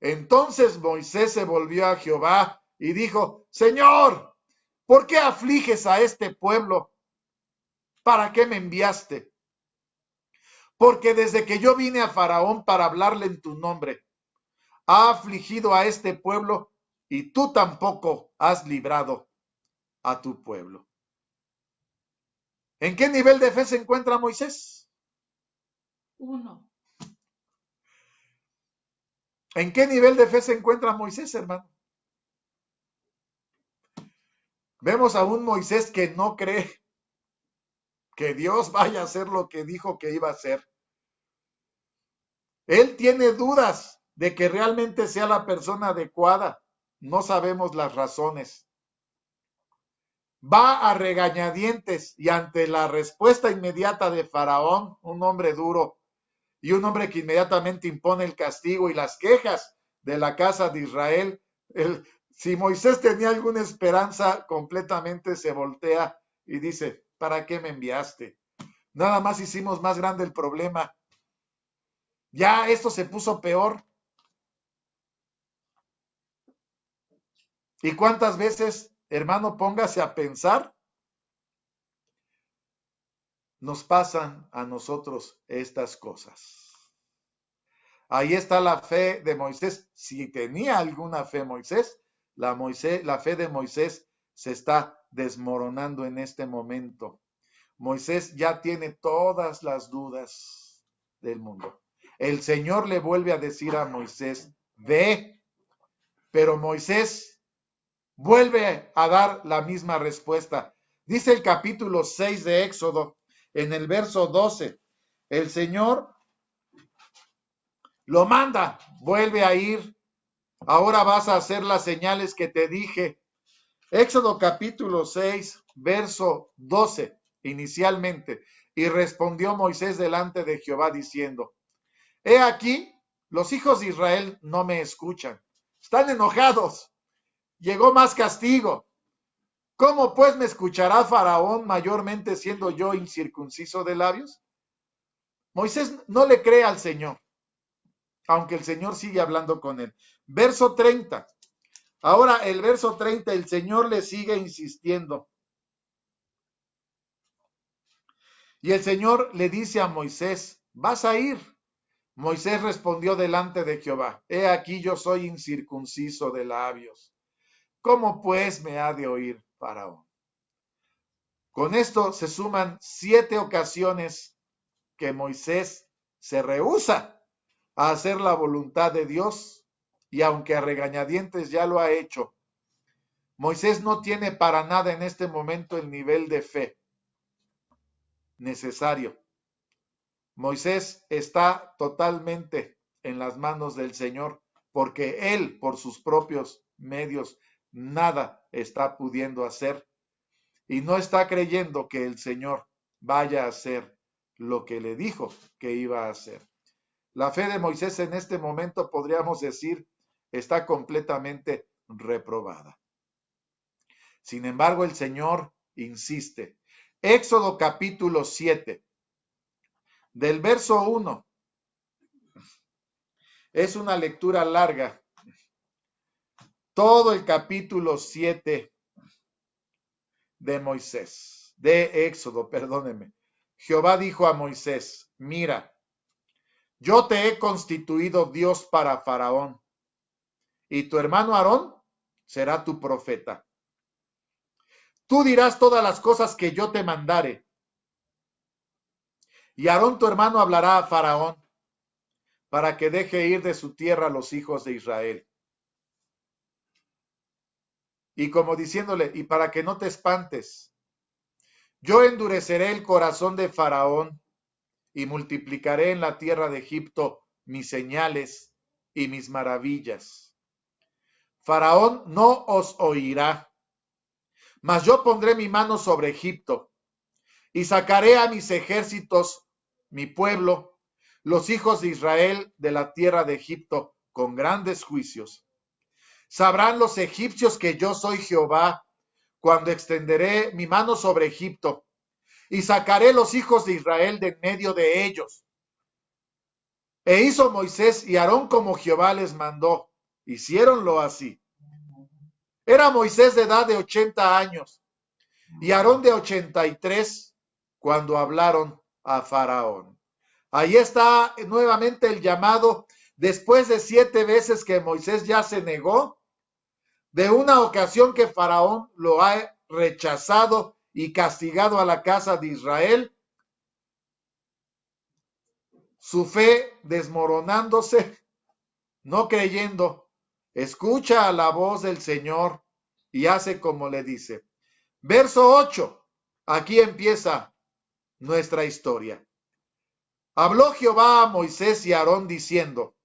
Entonces Moisés se volvió a Jehová y dijo, Señor, ¿por qué afliges a este pueblo? ¿Para qué me enviaste? Porque desde que yo vine a Faraón para hablarle en tu nombre, ha afligido a este pueblo y tú tampoco has librado a tu pueblo. ¿En qué nivel de fe se encuentra Moisés? 1. ¿En qué nivel de fe se encuentra Moisés, hermano? Vemos a un Moisés que no cree que Dios vaya a hacer lo que dijo que iba a hacer. Él tiene dudas de que realmente sea la persona adecuada. No sabemos las razones. Va a regañadientes y ante la respuesta inmediata de Faraón, un hombre duro y un hombre que inmediatamente impone el castigo y las quejas de la casa de Israel, si Moisés tenía alguna esperanza, completamente se voltea y dice, ¿para qué me enviaste? Nada más hicimos más grande el problema. Ya esto se puso peor. ¿Y cuántas veces, hermano, póngase a pensar, nos pasan a nosotros estas cosas? Ahí está la fe de Moisés. Si tenía alguna fe Moisés, la fe de Moisés se está desmoronando en este momento. Moisés ya tiene todas las dudas del mundo. El Señor le vuelve a decir a Moisés, ve, pero Moisés vuelve a dar la misma respuesta. Dice el capítulo 6 de Éxodo, en el verso 12, el Señor lo manda, vuelve a ir, ahora vas a hacer las señales que te dije. Éxodo capítulo 6, verso 12, inicialmente. Y respondió Moisés delante de Jehová diciendo, he aquí, los hijos de Israel no me escuchan, están enojados, llegó más castigo. ¿Cómo pues me escuchará Faraón mayormente siendo yo incircunciso de labios? Moisés no le cree al Señor, aunque el Señor sigue hablando con él. Verso 30. Ahora el verso 30, el Señor le sigue insistiendo. Y el Señor le dice a Moisés, vas a ir. Moisés respondió delante de Jehová, he aquí yo soy incircunciso de labios. ¿Cómo pues me ha de oír Faraón? Con esto se suman 7 ocasiones que Moisés se rehúsa a hacer la voluntad de Dios y aunque a regañadientes ya lo ha hecho, Moisés no tiene para nada en este momento el nivel de fe necesario. Moisés está totalmente en las manos del Señor, porque él, por sus propios medios, nada está pudiendo hacer y no está creyendo que el Señor vaya a hacer lo que le dijo que iba a hacer. La fe de Moisés en este momento, podríamos decir, está completamente reprobada. Sin embargo, el Señor insiste. Éxodo capítulo 7, del verso 1. Es una lectura larga. Todo el capítulo 7 de Moisés, de Éxodo, perdóneme. Jehová dijo a Moisés, mira, yo te he constituido Dios para Faraón, y tu hermano Aarón será tu profeta. Tú dirás todas las cosas que yo te mandare, y Aarón tu hermano hablará a Faraón, para que deje ir de su tierra a los hijos de Israel. Y como diciéndole, y para que no te espantes, yo endureceré el corazón de Faraón, y multiplicaré en la tierra de Egipto mis señales y mis maravillas. Faraón no os oirá, mas yo pondré mi mano sobre Egipto, y sacaré a mis ejércitos, mi pueblo, los hijos de Israel, de la tierra de Egipto, con grandes juicios. Sabrán los egipcios que yo soy Jehová, cuando extenderé mi mano sobre Egipto, y sacaré los hijos de Israel de en medio de ellos. E hizo Moisés y Aarón como Jehová les mandó. Hiciéronlo así. Era Moisés de edad de 80 años y Aarón de 83 cuando hablaron a Faraón. Ahí está nuevamente el llamado, después de 7 veces que Moisés ya se negó, de una ocasión que Faraón lo ha rechazado y castigado a la casa de Israel, su fe desmoronándose, no creyendo, escucha la voz del Señor y hace como le dice. Verso 8, aquí empieza nuestra historia. Habló Jehová a Moisés y a Aarón diciendo,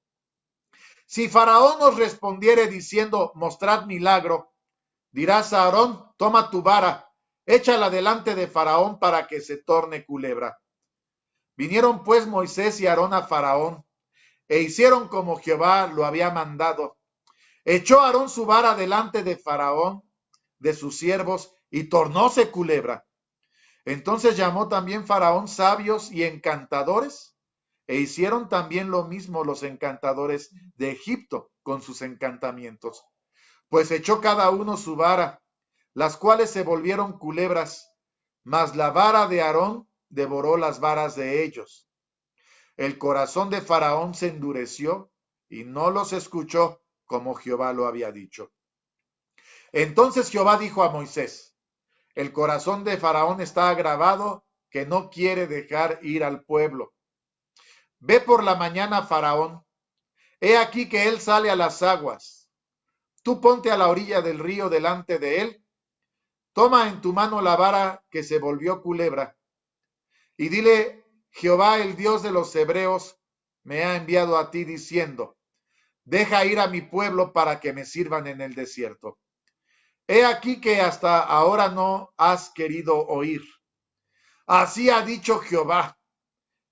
si Faraón os respondiere diciendo, mostrad milagro, dirás a Aarón, toma tu vara, échala delante de Faraón para que se torne culebra. Vinieron pues Moisés y Aarón a Faraón, e hicieron como Jehová lo había mandado. Echó Aarón su vara delante de Faraón, de sus siervos, y tornóse culebra. Entonces llamó también Faraón sabios y encantadores, e hicieron también lo mismo los encantadores de Egipto con sus encantamientos. Pues echó cada uno su vara, las cuales se volvieron culebras, mas la vara de Aarón devoró las varas de ellos. El corazón de Faraón se endureció y no los escuchó como Jehová lo había dicho. Entonces Jehová dijo a Moisés, el corazón de Faraón está agravado, que no quiere dejar ir al pueblo. Ve por la mañana, Faraón, he aquí que él sale a las aguas. Tú ponte a la orilla del río delante de él, toma en tu mano la vara que se volvió culebra, y dile, Jehová, el Dios de los hebreos, me ha enviado a ti diciendo, deja ir a mi pueblo para que me sirvan en el desierto. He aquí que hasta ahora no has querido oír. Así ha dicho Jehová,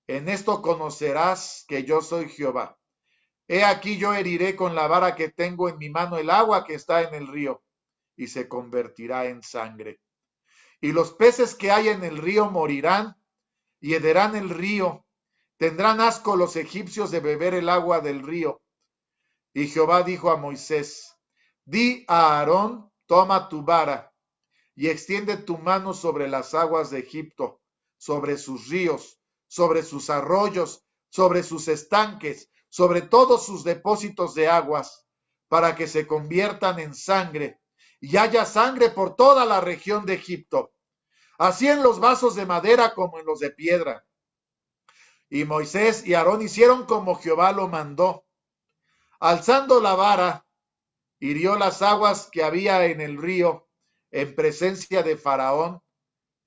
en esto conocerás que yo soy Jehová. He aquí yo heriré con la vara que tengo en mi mano el agua que está en el río, y se convertirá en sangre. Y los peces que hay en el río morirán, y hederán el río. Tendrán asco los egipcios de beber el agua del río. Y Jehová dijo a Moisés, di a Aarón, toma tu vara, y extiende tu mano sobre las aguas de Egipto, sobre sus ríos, sobre sus arroyos, sobre sus estanques, sobre todos sus depósitos de aguas, para que se conviertan en sangre, y haya sangre por toda la región de Egipto, así en los vasos de madera como en los de piedra. Y Moisés y Aarón hicieron como Jehová lo mandó. Alzando la vara, hirió las aguas que había en el río, en presencia de Faraón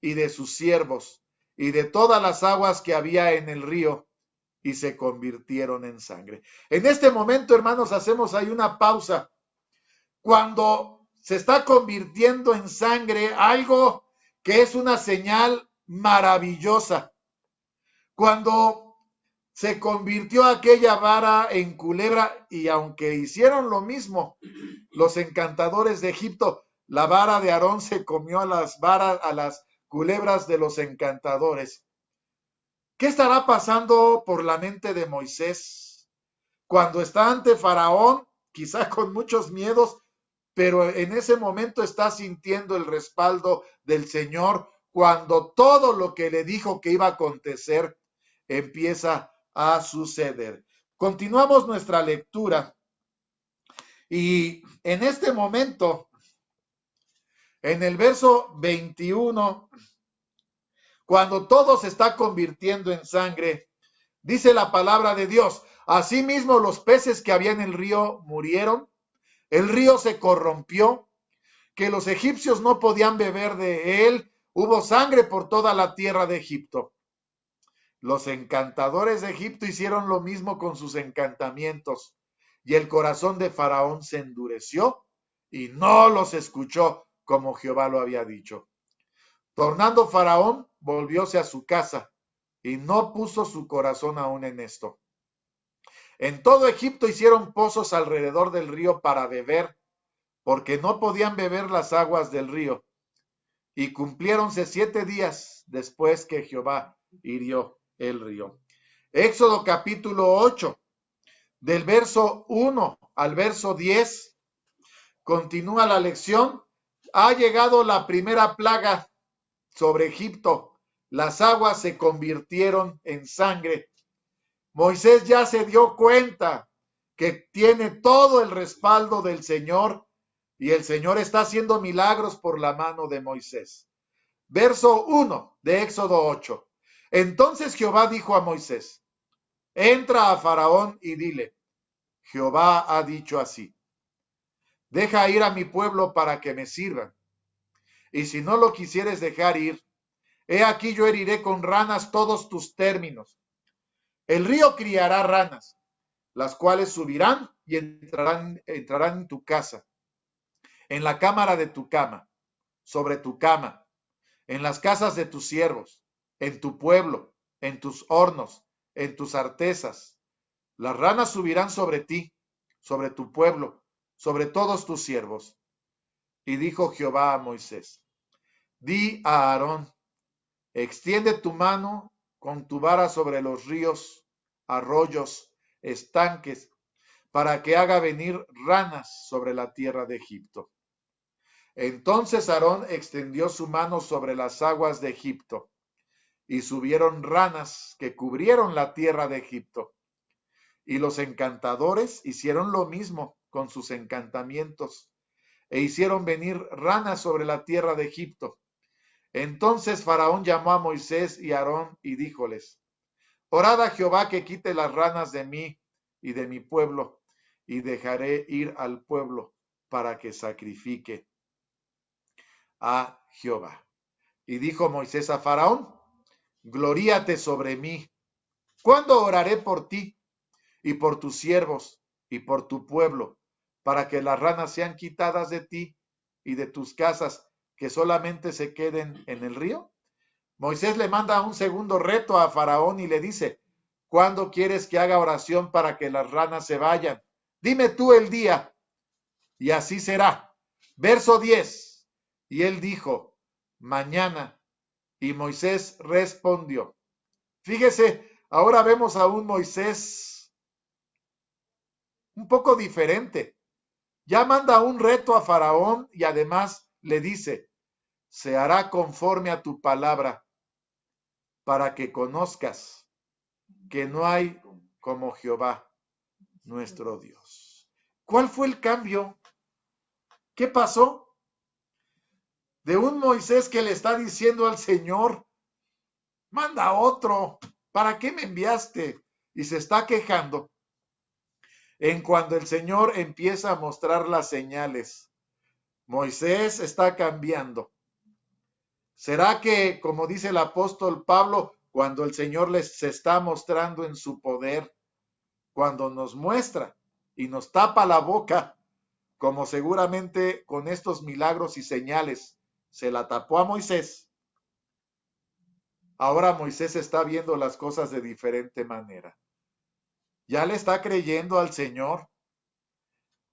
y de sus siervos, y de todas las aguas que había en el río, y se convirtieron en sangre. En este momento, hermanos, hacemos ahí una pausa. Cuando se está convirtiendo en sangre, algo que es una señal maravillosa. Cuando se convirtió aquella vara en culebra, y aunque hicieron lo mismo los encantadores de Egipto, la vara de Aarón se comió a las culebras de los encantadores. ¿Qué estará pasando por la mente de Moisés cuando está ante Faraón, quizá con muchos miedos, pero en ese momento está sintiendo el respaldo del Señor cuando todo lo que le dijo que iba a acontecer empieza a suceder? Continuamos nuestra lectura y en este momento, en el verso 21, cuando todo se está convirtiendo en sangre, dice la palabra de Dios: asimismo los peces que había en el río murieron, el río se corrompió, que los egipcios no podían beber de él, hubo sangre por toda la tierra de Egipto. Los encantadores de Egipto hicieron lo mismo con sus encantamientos, y el corazón de Faraón se endureció y no los escuchó como Jehová lo había dicho. Tornando Faraón, volvióse a su casa y no puso su corazón aún en esto. En todo Egipto hicieron pozos alrededor del río para beber, porque no podían beber las aguas del río. Y cumpliéronse 7 días después que Jehová hirió el río. Éxodo capítulo 8, del verso 1 al verso 10, continúa la lección. Ha llegado la primera plaga sobre Egipto. Las aguas se convirtieron en sangre. Moisés ya se dio cuenta que tiene todo el respaldo del Señor y el Señor está haciendo milagros por la mano de Moisés. Verso 1 de Éxodo 8. Entonces Jehová dijo a Moisés: entra a Faraón y dile: Jehová ha dicho así: deja ir a mi pueblo para que me sirvan. Y si no lo quisieres dejar ir, he aquí yo heriré con ranas todos tus términos. El río criará ranas, las cuales subirán y entrarán en tu casa, en la cámara de tu cama, sobre tu cama, en las casas de tus siervos, en tu pueblo, en tus hornos, en tus artesas. Las ranas subirán sobre ti, sobre tu pueblo, sobre todos tus siervos. Y dijo Jehová a Moisés: di a Aarón: extiende tu mano con tu vara sobre los ríos, arroyos, estanques, para que haga venir ranas sobre la tierra de Egipto. Entonces Aarón extendió su mano sobre las aguas de Egipto, y subieron ranas que cubrieron la tierra de Egipto. Y los encantadores hicieron lo mismo con sus encantamientos, e hicieron venir ranas sobre la tierra de Egipto. Entonces Faraón llamó a Moisés y a Aarón y díjoles: orad a Jehová que quite las ranas de mí y de mi pueblo, y dejaré ir al pueblo para que sacrifique a Jehová. Y dijo Moisés a Faraón: gloríate sobre mí. ¿Cuándo oraré por ti y por tus siervos y por tu pueblo, para que las ranas sean quitadas de ti y de tus casas, que solamente se queden en el río? Moisés le manda un segundo reto a Faraón y le dice: ¿cuándo quieres que haga oración para que las ranas se vayan? Dime tú el día, y así será. Verso 10. Y él dijo: mañana. Y Moisés respondió. Fíjese, ahora vemos a un Moisés un poco diferente. Ya manda un reto a Faraón y además le dice: se hará conforme a tu palabra, para que conozcas que no hay como Jehová, nuestro Dios. ¿Cuál fue el cambio? ¿Qué pasó? De un Moisés que le está diciendo al Señor: manda otro, ¿para qué me enviaste? Y se está quejando. En cuando el Señor empieza a mostrar las señales, Moisés está cambiando. ¿Será que, como dice el apóstol Pablo, cuando el Señor les se está mostrando en su poder, cuando nos muestra y nos tapa la boca, como seguramente con estos milagros y señales se la tapó a Moisés, ahora Moisés está viendo las cosas de diferente manera? Ya le está creyendo al Señor,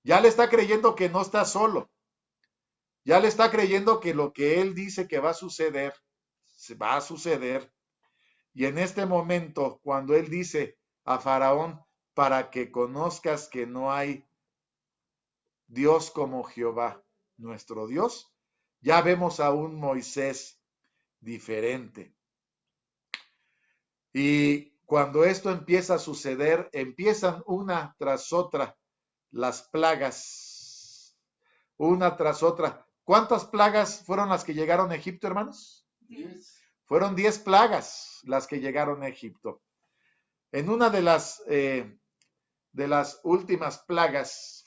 ya le está creyendo que no está solo, ya le está creyendo que lo que él dice que va a suceder, se va a suceder. Y en este momento, cuando él dice a Faraón, para que conozcas que no hay Dios como Jehová, nuestro Dios, ya vemos a un Moisés diferente. Y cuando esto empieza a suceder, empiezan una tras otra las plagas, una tras otra. ¿Cuántas plagas fueron las que llegaron a Egipto, hermanos? 10. Fueron 10 plagas las que llegaron a Egipto. En una de las últimas plagas,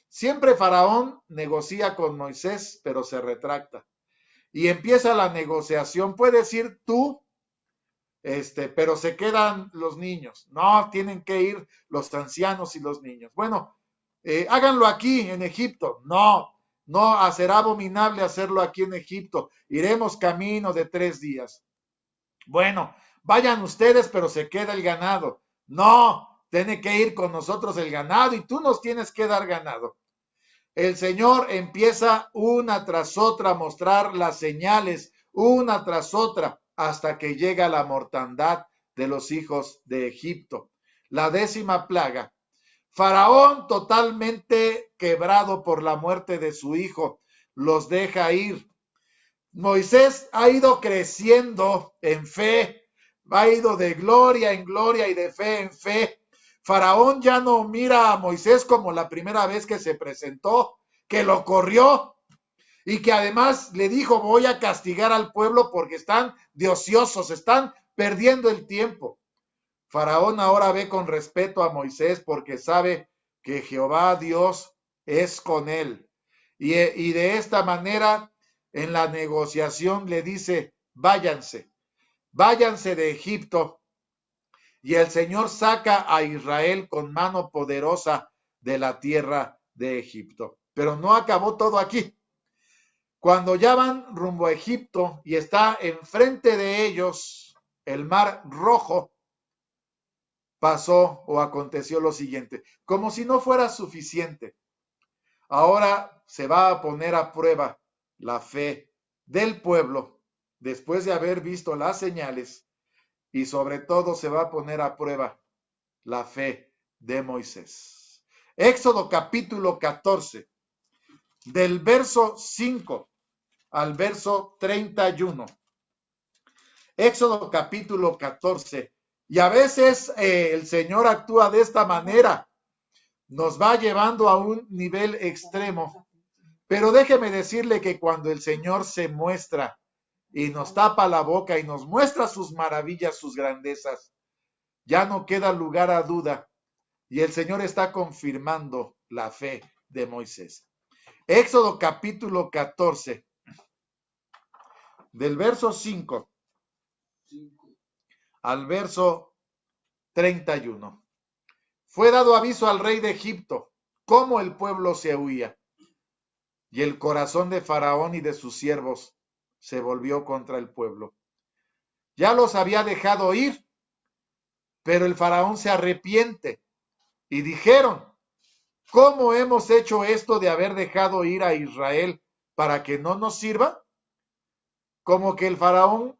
siempre Faraón negocia con Moisés, pero se retracta. Y empieza la negociación. Puedes ir tú, pero se quedan los niños. No, tienen que ir los ancianos y los niños. Bueno, háganlo aquí en Egipto. No, no, será abominable hacerlo aquí en Egipto. Iremos camino de 3 días. Bueno, vayan ustedes, pero se queda el ganado. No, tiene que ir con nosotros el ganado y tú nos tienes que dar ganado. El Señor empieza una tras otra a mostrar las señales, una tras otra, hasta que llega la mortandad de los hijos de Egipto. La 10ª plaga. Faraón, totalmente quebrado por la muerte de su hijo, los deja ir. Moisés ha ido creciendo en fe, ha ido de gloria en gloria y de fe en fe. Faraón ya no mira a Moisés como la primera vez que se presentó, que lo corrió y que además le dijo: voy a castigar al pueblo porque están de ociosos, están perdiendo el tiempo. Faraón ahora ve con respeto a Moisés porque sabe que Jehová Dios es con él. Y de esta manera, en la negociación le dice: váyanse, váyanse de Egipto. Y el Señor saca a Israel con mano poderosa de la tierra de Egipto. Pero no acabó todo aquí. Cuando ya van rumbo a Egipto y está enfrente de ellos el mar Rojo, pasó o aconteció lo siguiente. Como si no fuera suficiente, ahora se va a poner a prueba la fe del pueblo después de haber visto las señales, y sobre todo se va a poner a prueba la fe de Moisés. Éxodo capítulo 14, del verso 5 al verso 31. Éxodo capítulo 14. Y a veces el Señor actúa de esta manera, nos va llevando a un nivel extremo. Pero déjeme decirle que cuando el Señor se muestra y nos tapa la boca y nos muestra sus maravillas, sus grandezas, ya no queda lugar a duda, y el Señor está confirmando la fe de Moisés. Éxodo capítulo 14, del verso 5 al verso 31. Fue dado aviso al rey de Egipto cómo el pueblo se huía, y el corazón de Faraón y de sus siervos se volvió contra el pueblo. Ya los había dejado ir, pero el Faraón se arrepiente, y dijeron: ¿cómo hemos hecho esto de haber dejado ir a Israel para que no nos sirva? Como que el Faraón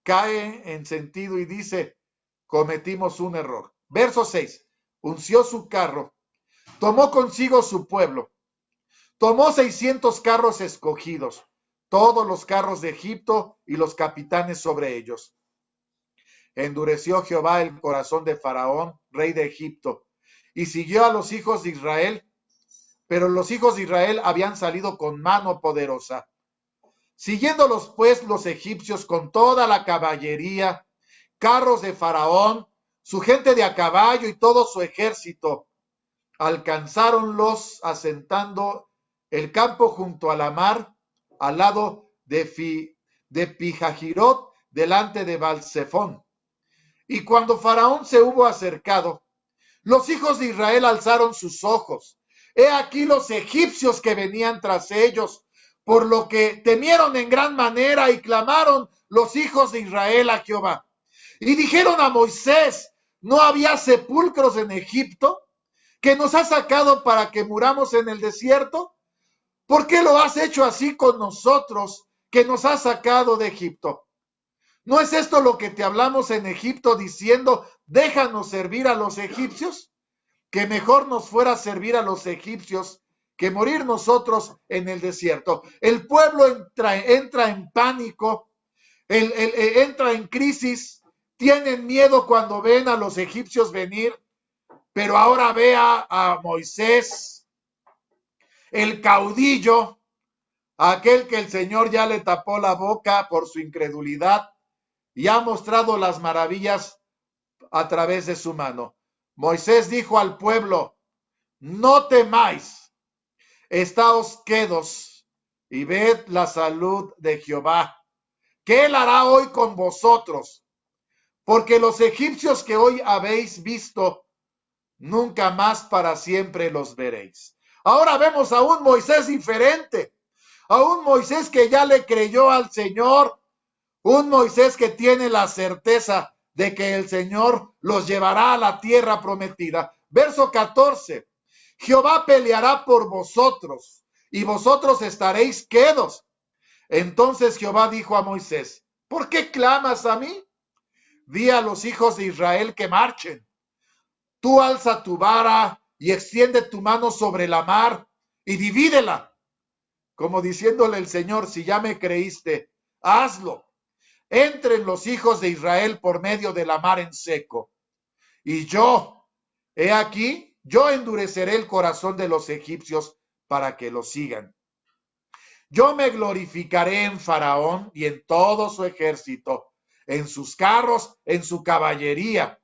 cae en sentido y dice: cometimos un error. Verso 6. Unció su carro, tomó consigo su pueblo, tomó 600 carros escogidos, todos los carros de Egipto y los capitanes sobre ellos. Endureció Jehová el corazón de Faraón, rey de Egipto, y siguió a los hijos de Israel, pero los hijos de Israel habían salido con mano poderosa. Siguiéndolos pues los egipcios con toda la caballería, carros de Faraón, su gente de a caballo y todo su ejército, alcanzáronlos asentando el campo junto a la mar, al lado de de Pijahirot delante de Baal-Zephón. Y cuando Faraón se hubo acercado, los hijos de Israel alzaron sus ojos. He aquí los egipcios que venían tras ellos, por lo que temieron en gran manera y clamaron los hijos de Israel a Jehová. Y dijeron a Moisés, ¿no había sepulcros en Egipto que nos has sacado para que muramos en el desierto? ¿Por qué lo has hecho así con nosotros que nos has sacado de Egipto? ¿No es esto lo que te hablamos en Egipto diciendo, déjanos servir a los egipcios? Que mejor nos fuera servir a los egipcios que morir nosotros en el desierto. El pueblo entra en pánico, entra en crisis, tienen miedo cuando ven a los egipcios venir, pero ahora ve a Moisés, el caudillo, aquel que el Señor ya le tapó la boca por su incredulidad y ha mostrado las maravillas a través de su mano. Moisés dijo al pueblo, no temáis, estáos quedos y ved la salud de Jehová, que él hará hoy con vosotros, porque los egipcios que hoy habéis visto, nunca más para siempre los veréis. Ahora vemos a un Moisés diferente, a un Moisés que ya le creyó al Señor, un Moisés que tiene la certeza de que el Señor los llevará a la tierra prometida. Verso 14, Jehová peleará por vosotros y vosotros estaréis quedos. Entonces Jehová dijo a Moisés, ¿por qué clamas a mí? Di a los hijos de Israel que marchen. Tú alza tu vara y extiende tu mano sobre la mar y divídela. Como diciéndole el Señor, si ya me creíste, hazlo. Entren los hijos de Israel por medio de la mar en seco. Y yo, he aquí, yo endureceré el corazón de los egipcios para que lo sigan. Yo me glorificaré en Faraón y en todo su ejército, en sus carros, en su caballería.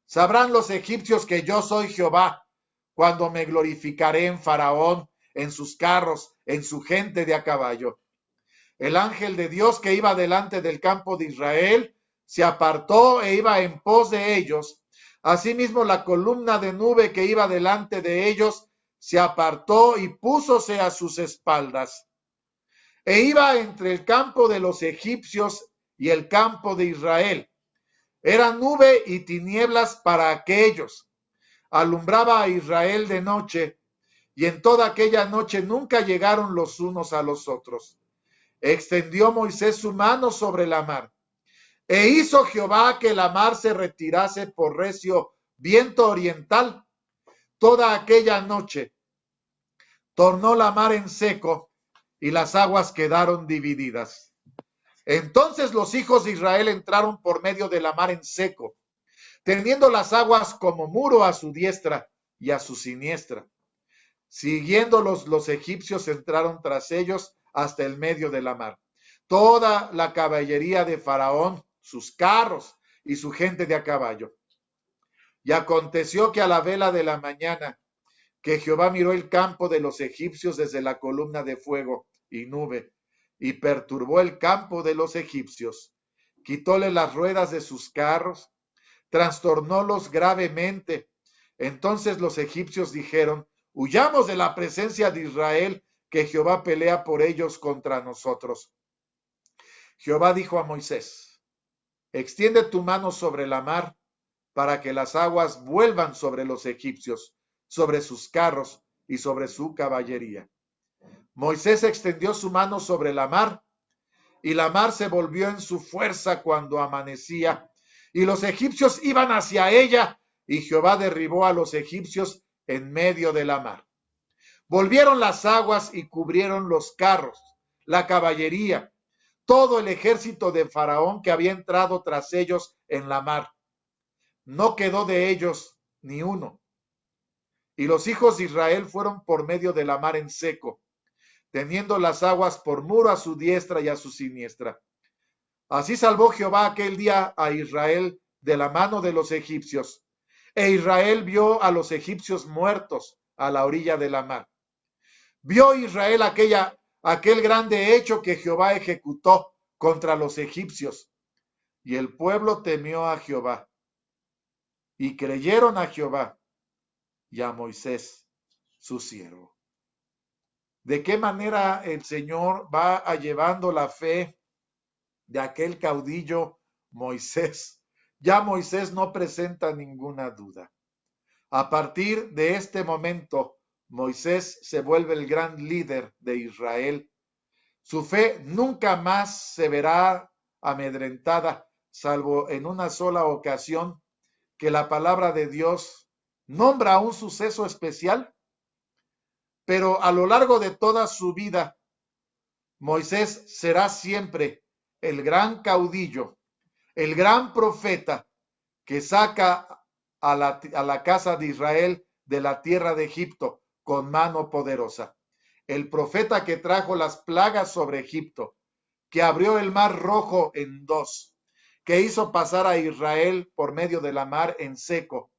Sabrán los egipcios que yo soy Jehová, cuando me glorificaré en Faraón, en sus carros, en su gente de a caballo. El ángel de Dios que iba delante del campo de Israel se apartó e iba en pos de ellos. Asimismo, la columna de nube que iba delante de ellos se apartó y púsose a sus espaldas. E iba entre el campo de los egipcios y el campo de Israel. Era nube y tinieblas para aquellos. Alumbraba a Israel de noche, y en toda aquella noche nunca llegaron los unos a los otros. Extendió Moisés su mano sobre la mar, e hizo Jehová que la mar se retirase por recio viento oriental. Toda aquella noche tornó la mar en seco, y las aguas quedaron divididas. Entonces los hijos de Israel entraron por medio de la mar en seco, teniendo las aguas como muro a su diestra y a su siniestra. Siguiéndolos, los egipcios entraron tras ellos hasta el medio de la mar. Toda la caballería de Faraón, sus carros y su gente de a caballo. Y aconteció que a la vela de la mañana, que Jehová miró el campo de los egipcios desde la columna de fuego y nube, y perturbó el campo de los egipcios, quitóle las ruedas de sus carros, trastornólos gravemente. Entonces los egipcios dijeron, huyamos de la presencia de Israel, que Jehová pelea por ellos contra nosotros. Jehová dijo a Moisés, extiende tu mano sobre la mar, para que las aguas vuelvan sobre los egipcios, sobre sus carros y sobre su caballería. Moisés extendió su mano sobre la mar, y la mar se volvió en su fuerza cuando amanecía, y los egipcios iban hacia ella, y Jehová derribó a los egipcios en medio de la mar. Volvieron las aguas y cubrieron los carros, la caballería, todo el ejército de Faraón que había entrado tras ellos en la mar. No quedó de ellos ni uno. Y los hijos de Israel fueron por medio de la mar en seco, teniendo las aguas por muro a su diestra y a su siniestra. Así salvó Jehová aquel día a Israel de la mano de los egipcios. E Israel vio a los egipcios muertos a la orilla de la mar. Vio Israel aquel grande hecho que Jehová ejecutó contra los egipcios. Y el pueblo temió a Jehová, y creyeron a Jehová y a Moisés, su siervo. ¿De qué manera el Señor va llevando la fe de aquel caudillo Moisés? Ya Moisés no presenta ninguna duda. A partir de este momento, Moisés se vuelve el gran líder de Israel. Su fe nunca más se verá amedrentada, salvo en una sola ocasión que la palabra de Dios nombra un suceso especial, pero a lo largo de toda su vida, Moisés será siempre el gran caudillo, el gran profeta que saca a la casa de Israel de la tierra de Egipto con mano poderosa. El profeta que trajo las plagas sobre Egipto, que abrió el mar rojo en dos, que hizo pasar a Israel por medio de la mar en seco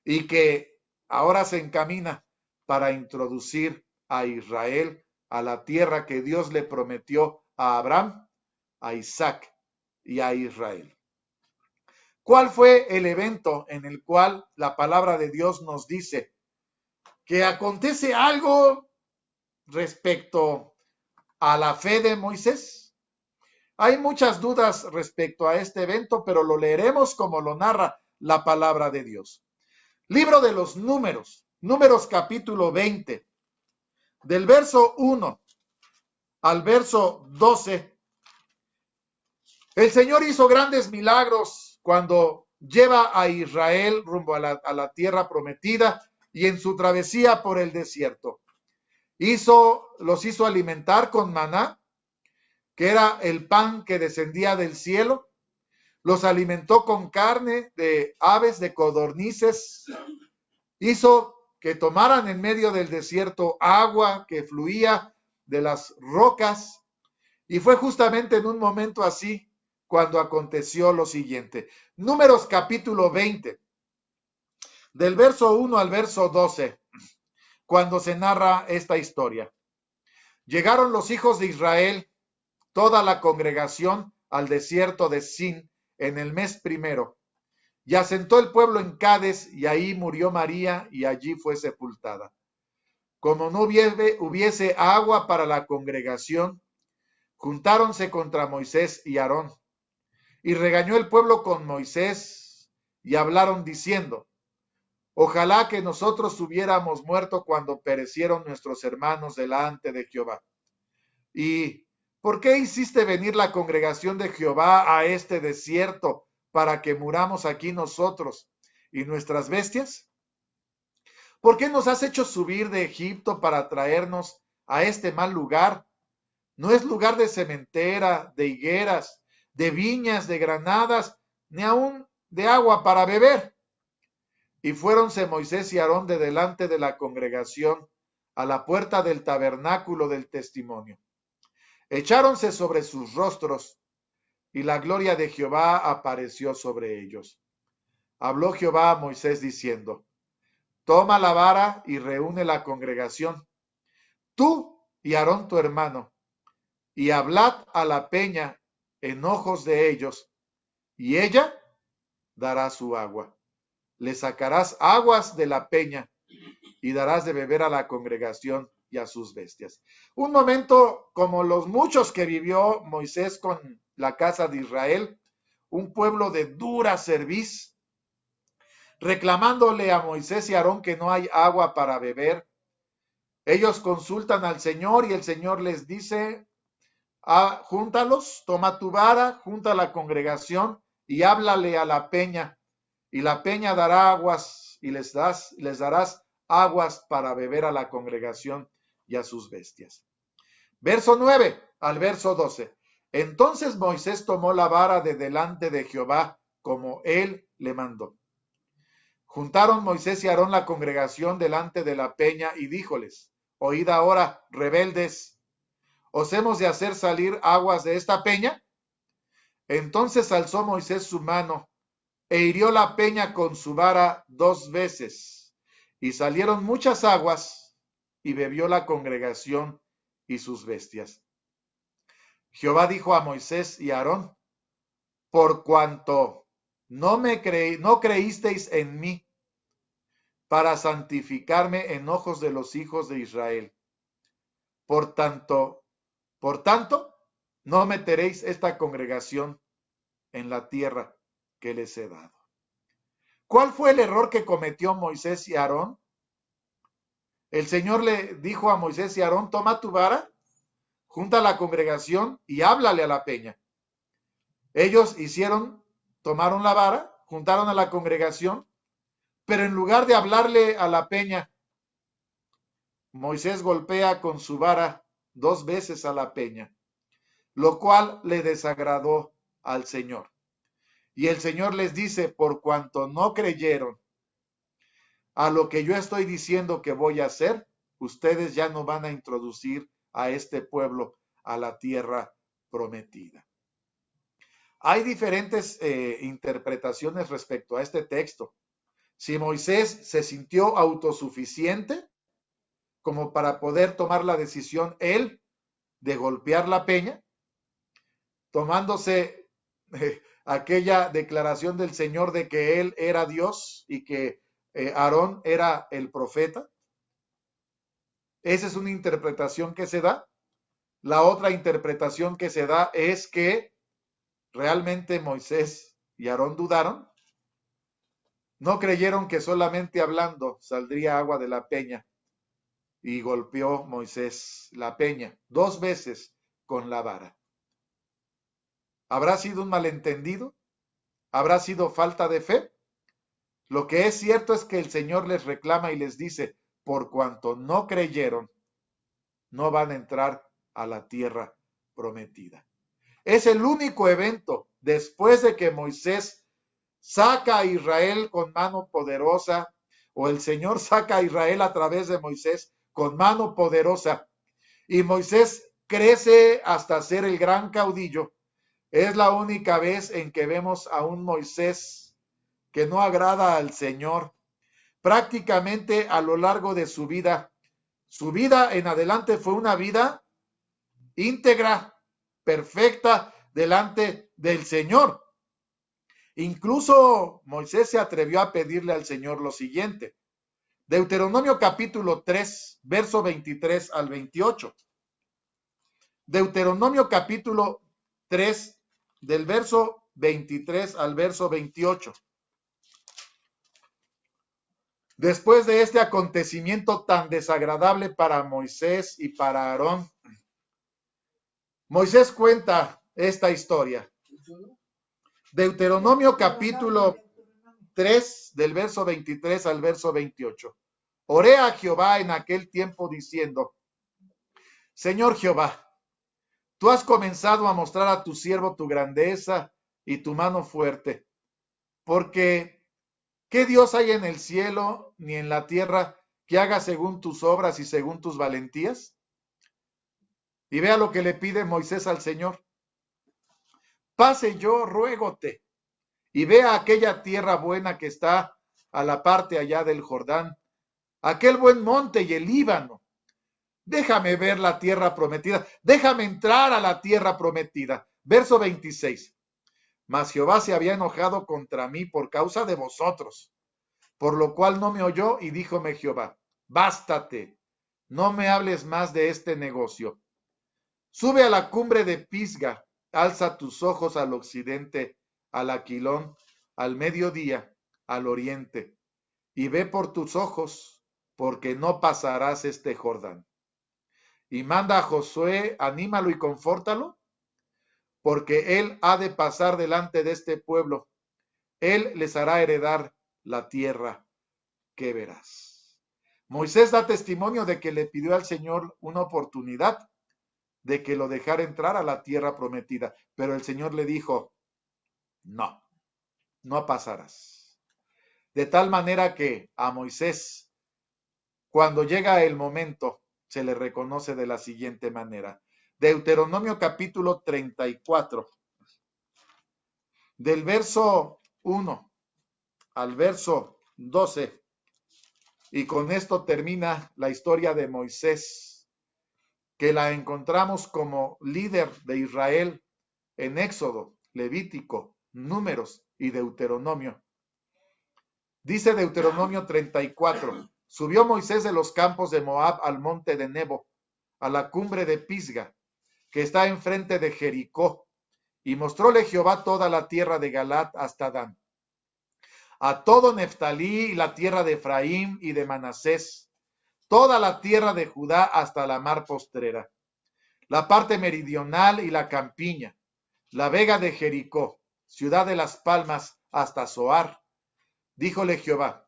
y que ahora se encamina para introducir a Israel a la tierra que Dios le prometió a Abraham, a Isaac y a Israel. ¿Cuál fue el evento en el cual la palabra de Dios nos dice que acontece algo respecto a la fe de Moisés? Hay muchas dudas respecto a este evento, pero lo leeremos como lo narra la palabra de Dios. Libro de los Números, Números capítulo 20, del verso 1 al verso 12. El Señor hizo grandes milagros cuando lleva a Israel rumbo a la tierra prometida y en su travesía por el desierto. Los hizo alimentar con maná, que era el pan que descendía del cielo. Los alimentó con carne de aves, de codornices. Hizo que tomaran en medio del desierto agua que fluía de las rocas. Y fue justamente en un momento así cuando aconteció lo siguiente. Números capítulo 20, del verso 1 al verso 12, cuando se narra esta historia. Llegaron los hijos de Israel, toda la congregación, al desierto de Sin en el mes primero. Y asentó el pueblo en Cades, y ahí murió María, y allí fue sepultada. Como no hubiese agua para la congregación, juntáronse contra Moisés y Aarón. Y regañó el pueblo con Moisés, y hablaron diciendo: ojalá que nosotros hubiéramos muerto cuando perecieron nuestros hermanos delante de Jehová. ¿Y por qué hiciste venir la congregación de Jehová a este desierto para que muramos aquí nosotros y nuestras bestias? ¿Por qué nos has hecho subir de Egipto para traernos a este mal lugar? No es lugar de sementera, de higueras, de viñas, de granadas, ni aun de agua para beber. Y fuéronse Moisés y Aarón de delante de la congregación a la puerta del tabernáculo del testimonio. Echáronse sobre sus rostros, y la gloria de Jehová apareció sobre ellos. Habló Jehová a Moisés diciendo: toma la vara y reúne la congregación, tú y Aarón tu hermano, y hablad a la peña en ojos de ellos, y ella dará su agua. Le sacarás aguas de la peña, y darás de beber a la congregación y a sus bestias. Un momento como los muchos que vivió Moisés con la casa de Israel, un pueblo de dura cerviz, reclamándole a Moisés y Aarón que no hay agua para beber. Ellos consultan al Señor y el Señor les dice: júntalos, toma tu vara, junta la congregación y háblale a la peña, y la peña dará aguas y les darás aguas para beber a la congregación y a sus bestias. Verso 9 al verso 12. Entonces Moisés tomó la vara de delante de Jehová, como él le mandó. Juntaron Moisés y Aarón la congregación delante de la peña y díjoles: oíd ahora, rebeldes, ¿os hemos de hacer salir aguas de esta peña? Entonces alzó Moisés su mano e hirió la peña con su vara 2 veces, y salieron muchas aguas, y bebió la congregación y sus bestias. Jehová dijo a Moisés y a Aarón, por cuanto no creísteis en mí para santificarme en ojos de los hijos de Israel. Por tanto, no meteréis esta congregación en la tierra que les he dado. ¿Cuál fue el error que cometió Moisés y Aarón? El Señor le dijo a Moisés y Aarón, toma tu vara, junta a la congregación y háblale a la peña. Ellos tomaron la vara, juntaron a la congregación, pero en lugar de hablarle a la peña, Moisés golpea con su vara 2 veces a la peña, lo cual le desagradó al Señor. Y el Señor les dice, por cuanto no creyeron a lo que yo estoy diciendo que voy a hacer, ustedes ya no van a introducir a este pueblo a la tierra prometida. Hay diferentes interpretaciones respecto a este texto. Si Moisés se sintió autosuficiente como para poder tomar la decisión él de golpear la peña, tomándose aquella declaración del Señor de que él era Dios y que Aarón era el profeta. Esa es una interpretación que se da. La otra interpretación que se da es que realmente Moisés y Aarón dudaron. No creyeron que solamente hablando saldría agua de la peña y golpeó Moisés la peña 2 veces con la vara. ¿Habrá sido un malentendido? ¿Habrá sido falta de fe? Lo que es cierto es que el Señor les reclama y les dice, por cuanto no creyeron, no van a entrar a la tierra prometida. Es el único evento después de que Moisés saca a Israel con mano poderosa, o el Señor saca a Israel a través de Moisés con mano poderosa, y Moisés crece hasta ser el gran caudillo. Es la única vez en que vemos a un Moisés que no agrada al Señor. Prácticamente a lo largo de su vida en adelante fue una vida íntegra, perfecta, delante del Señor. Incluso Moisés se atrevió a pedirle al Señor lo siguiente. Deuteronomio capítulo 3, verso 23 al 28. Deuteronomio capítulo 3, del verso 23 al verso 28. Después de este acontecimiento tan desagradable para Moisés y para Aarón, Moisés cuenta esta historia. Deuteronomio capítulo 3, del verso 23 al verso 28. Oré a Jehová en aquel tiempo diciendo, Señor Jehová, tú has comenzado a mostrar a tu siervo tu grandeza y tu mano fuerte, porque ¿qué Dios hay en el cielo ni en la tierra que haga según tus obras y según tus valentías? Y vea lo que le pide Moisés al Señor. Pase yo, ruégote, y vea aquella tierra buena que está a la parte allá del Jordán, aquel buen monte y el Líbano. Déjame ver la tierra prometida, déjame entrar a la tierra prometida. Verso 26. Mas Jehová se había enojado contra mí por causa de vosotros, por lo cual no me oyó y díjome Jehová, bástate, no me hables más de este negocio. Sube a la cumbre de Pisga, alza tus ojos al occidente, al Aquilón, al mediodía, al oriente, y ve por tus ojos, porque no pasarás este Jordán. Y manda a Josué, anímalo y confórtalo, porque él ha de pasar delante de este pueblo. Él les hará heredar la tierra que verás. Moisés da testimonio de que le pidió al Señor una oportunidad de que lo dejara entrar a la tierra prometida, pero el Señor le dijo, no, no pasarás. De tal manera que a Moisés, cuando llega el momento, se le reconoce de la siguiente manera. Deuteronomio capítulo 34, del verso 1 al verso 12, y con esto termina la historia de Moisés, que la encontramos como líder de Israel en Éxodo, Levítico, Números y Deuteronomio. Dice Deuteronomio 34, subió Moisés de los campos de Moab al monte de Nebo, a la cumbre de Pisga, que está enfrente de Jericó, y mostróle Jehová toda la tierra de Galaad hasta Dan, a todo Neftalí y la tierra de Efraín y de Manasés, toda la tierra de Judá hasta la mar postrera, la parte meridional y la campiña, la vega de Jericó, ciudad de las palmas hasta Zoar. Díjole Jehová,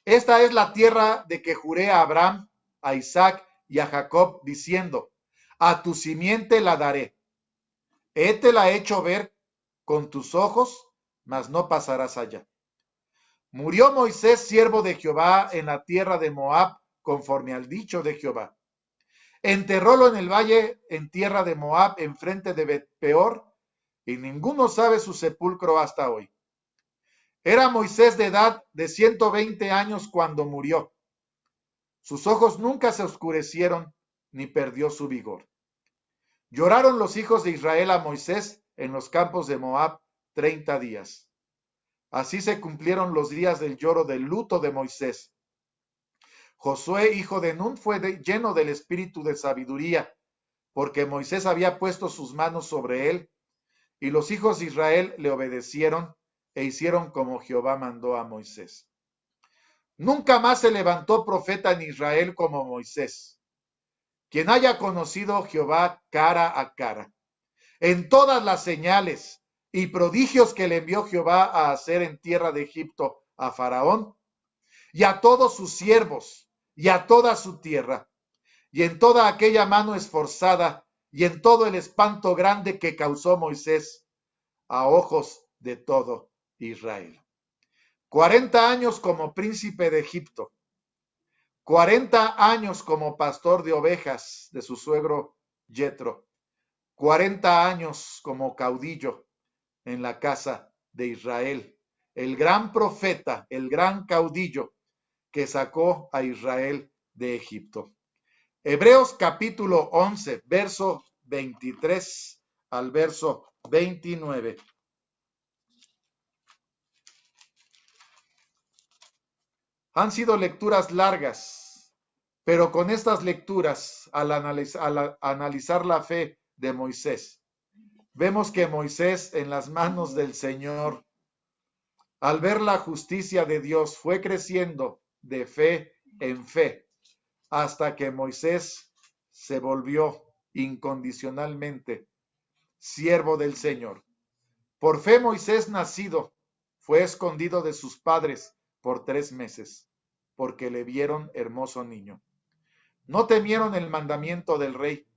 esta es la tierra de que juré a Abraham, a Isaac y a Jacob, diciendo, a tu simiente la daré. Te la hecho ver con tus ojos, mas no pasarás allá. Murió Moisés, siervo de Jehová, en la tierra de Moab, conforme al dicho de Jehová. Enterrólo en el valle, en tierra de Moab, enfrente de Bet-peor, y ninguno sabe su sepulcro hasta hoy. Era Moisés de edad de 120 años cuando murió. Sus ojos nunca se oscurecieron, ni perdió su vigor. Lloraron los hijos de Israel a Moisés en los campos de Moab 30 días. Así se cumplieron los días del lloro del luto de Moisés. Josué, hijo de Nun, fue lleno del espíritu de sabiduría, porque Moisés había puesto sus manos sobre él, y los hijos de Israel le obedecieron e hicieron como Jehová mandó a Moisés. Nunca más se levantó profeta en Israel como Moisés, quien haya conocido Jehová cara a cara. En todas las señales y prodigios que le envió Jehová a hacer en tierra de Egipto a Faraón y a todos sus siervos y a toda su tierra, y en toda aquella mano esforzada y en todo el espanto grande que causó Moisés a ojos de todo Israel. 40 años como príncipe de Egipto, 40 años como pastor de ovejas de su suegro Jetro, 40 años como caudillo en la casa de Israel, el gran profeta, el gran caudillo que sacó a Israel de Egipto. Hebreos capítulo 11, verso 23 al verso 29. Han sido lecturas largas, pero con estas lecturas, al analizar la fe de Moisés, vemos que Moisés en las manos del Señor, al ver la justicia de Dios, fue creciendo de fe en fe, hasta que Moisés se volvió incondicionalmente siervo del Señor. Por fe Moisés nacido fue escondido de sus padres por 3 meses, porque le vieron hermoso niño. No temieron el mandamiento del rey.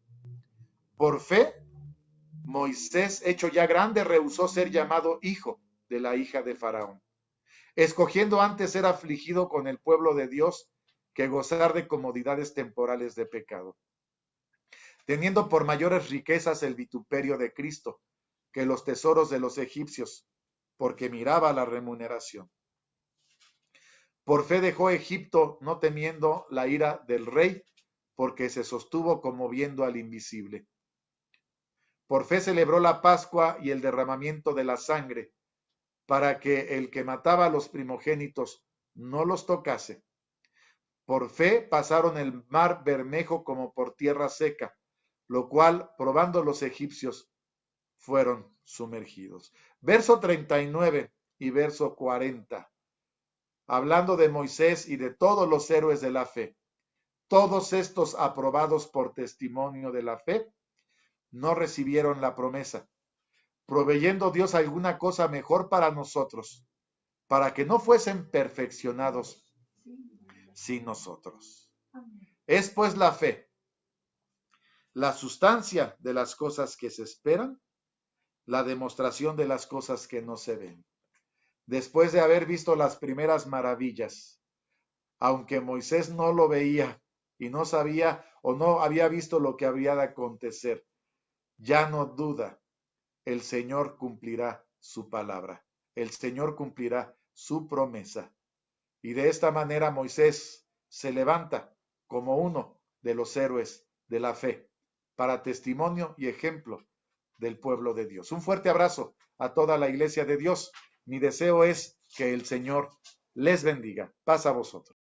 Por fe, Moisés, hecho ya grande, rehusó ser llamado hijo de la hija de Faraón, escogiendo antes ser afligido con el pueblo de Dios que gozar de comodidades temporales de pecado, teniendo por mayores riquezas el vituperio de Cristo que los tesoros de los egipcios, porque miraba la remuneración. Por fe dejó Egipto, no temiendo la ira del rey, porque se sostuvo como viendo al invisible. Por fe celebró la Pascua y el derramamiento de la sangre, para que el que mataba a los primogénitos no los tocase. Por fe pasaron el mar Bermejo como por tierra seca, lo cual, probando los egipcios, fueron sumergidos. Verso 39 y verso 40. Hablando de Moisés y de todos los héroes de la fe. Todos estos aprobados por testimonio de la fe, no recibieron la promesa, proveyendo Dios alguna cosa mejor para nosotros, para que no fuesen perfeccionados sin nosotros. Es pues la fe, la sustancia de las cosas que se esperan, la demostración de las cosas que no se ven. Después de haber visto las primeras maravillas, aunque Moisés no lo veía y no sabía o no había visto lo que había de acontecer, ya no duda, el Señor cumplirá su palabra, el Señor cumplirá su promesa. Y de esta manera Moisés se levanta como uno de los héroes de la fe, para testimonio y ejemplo del pueblo de Dios. Un fuerte abrazo a toda la iglesia de Dios. Mi deseo es que el Señor les bendiga. Paz a vosotros.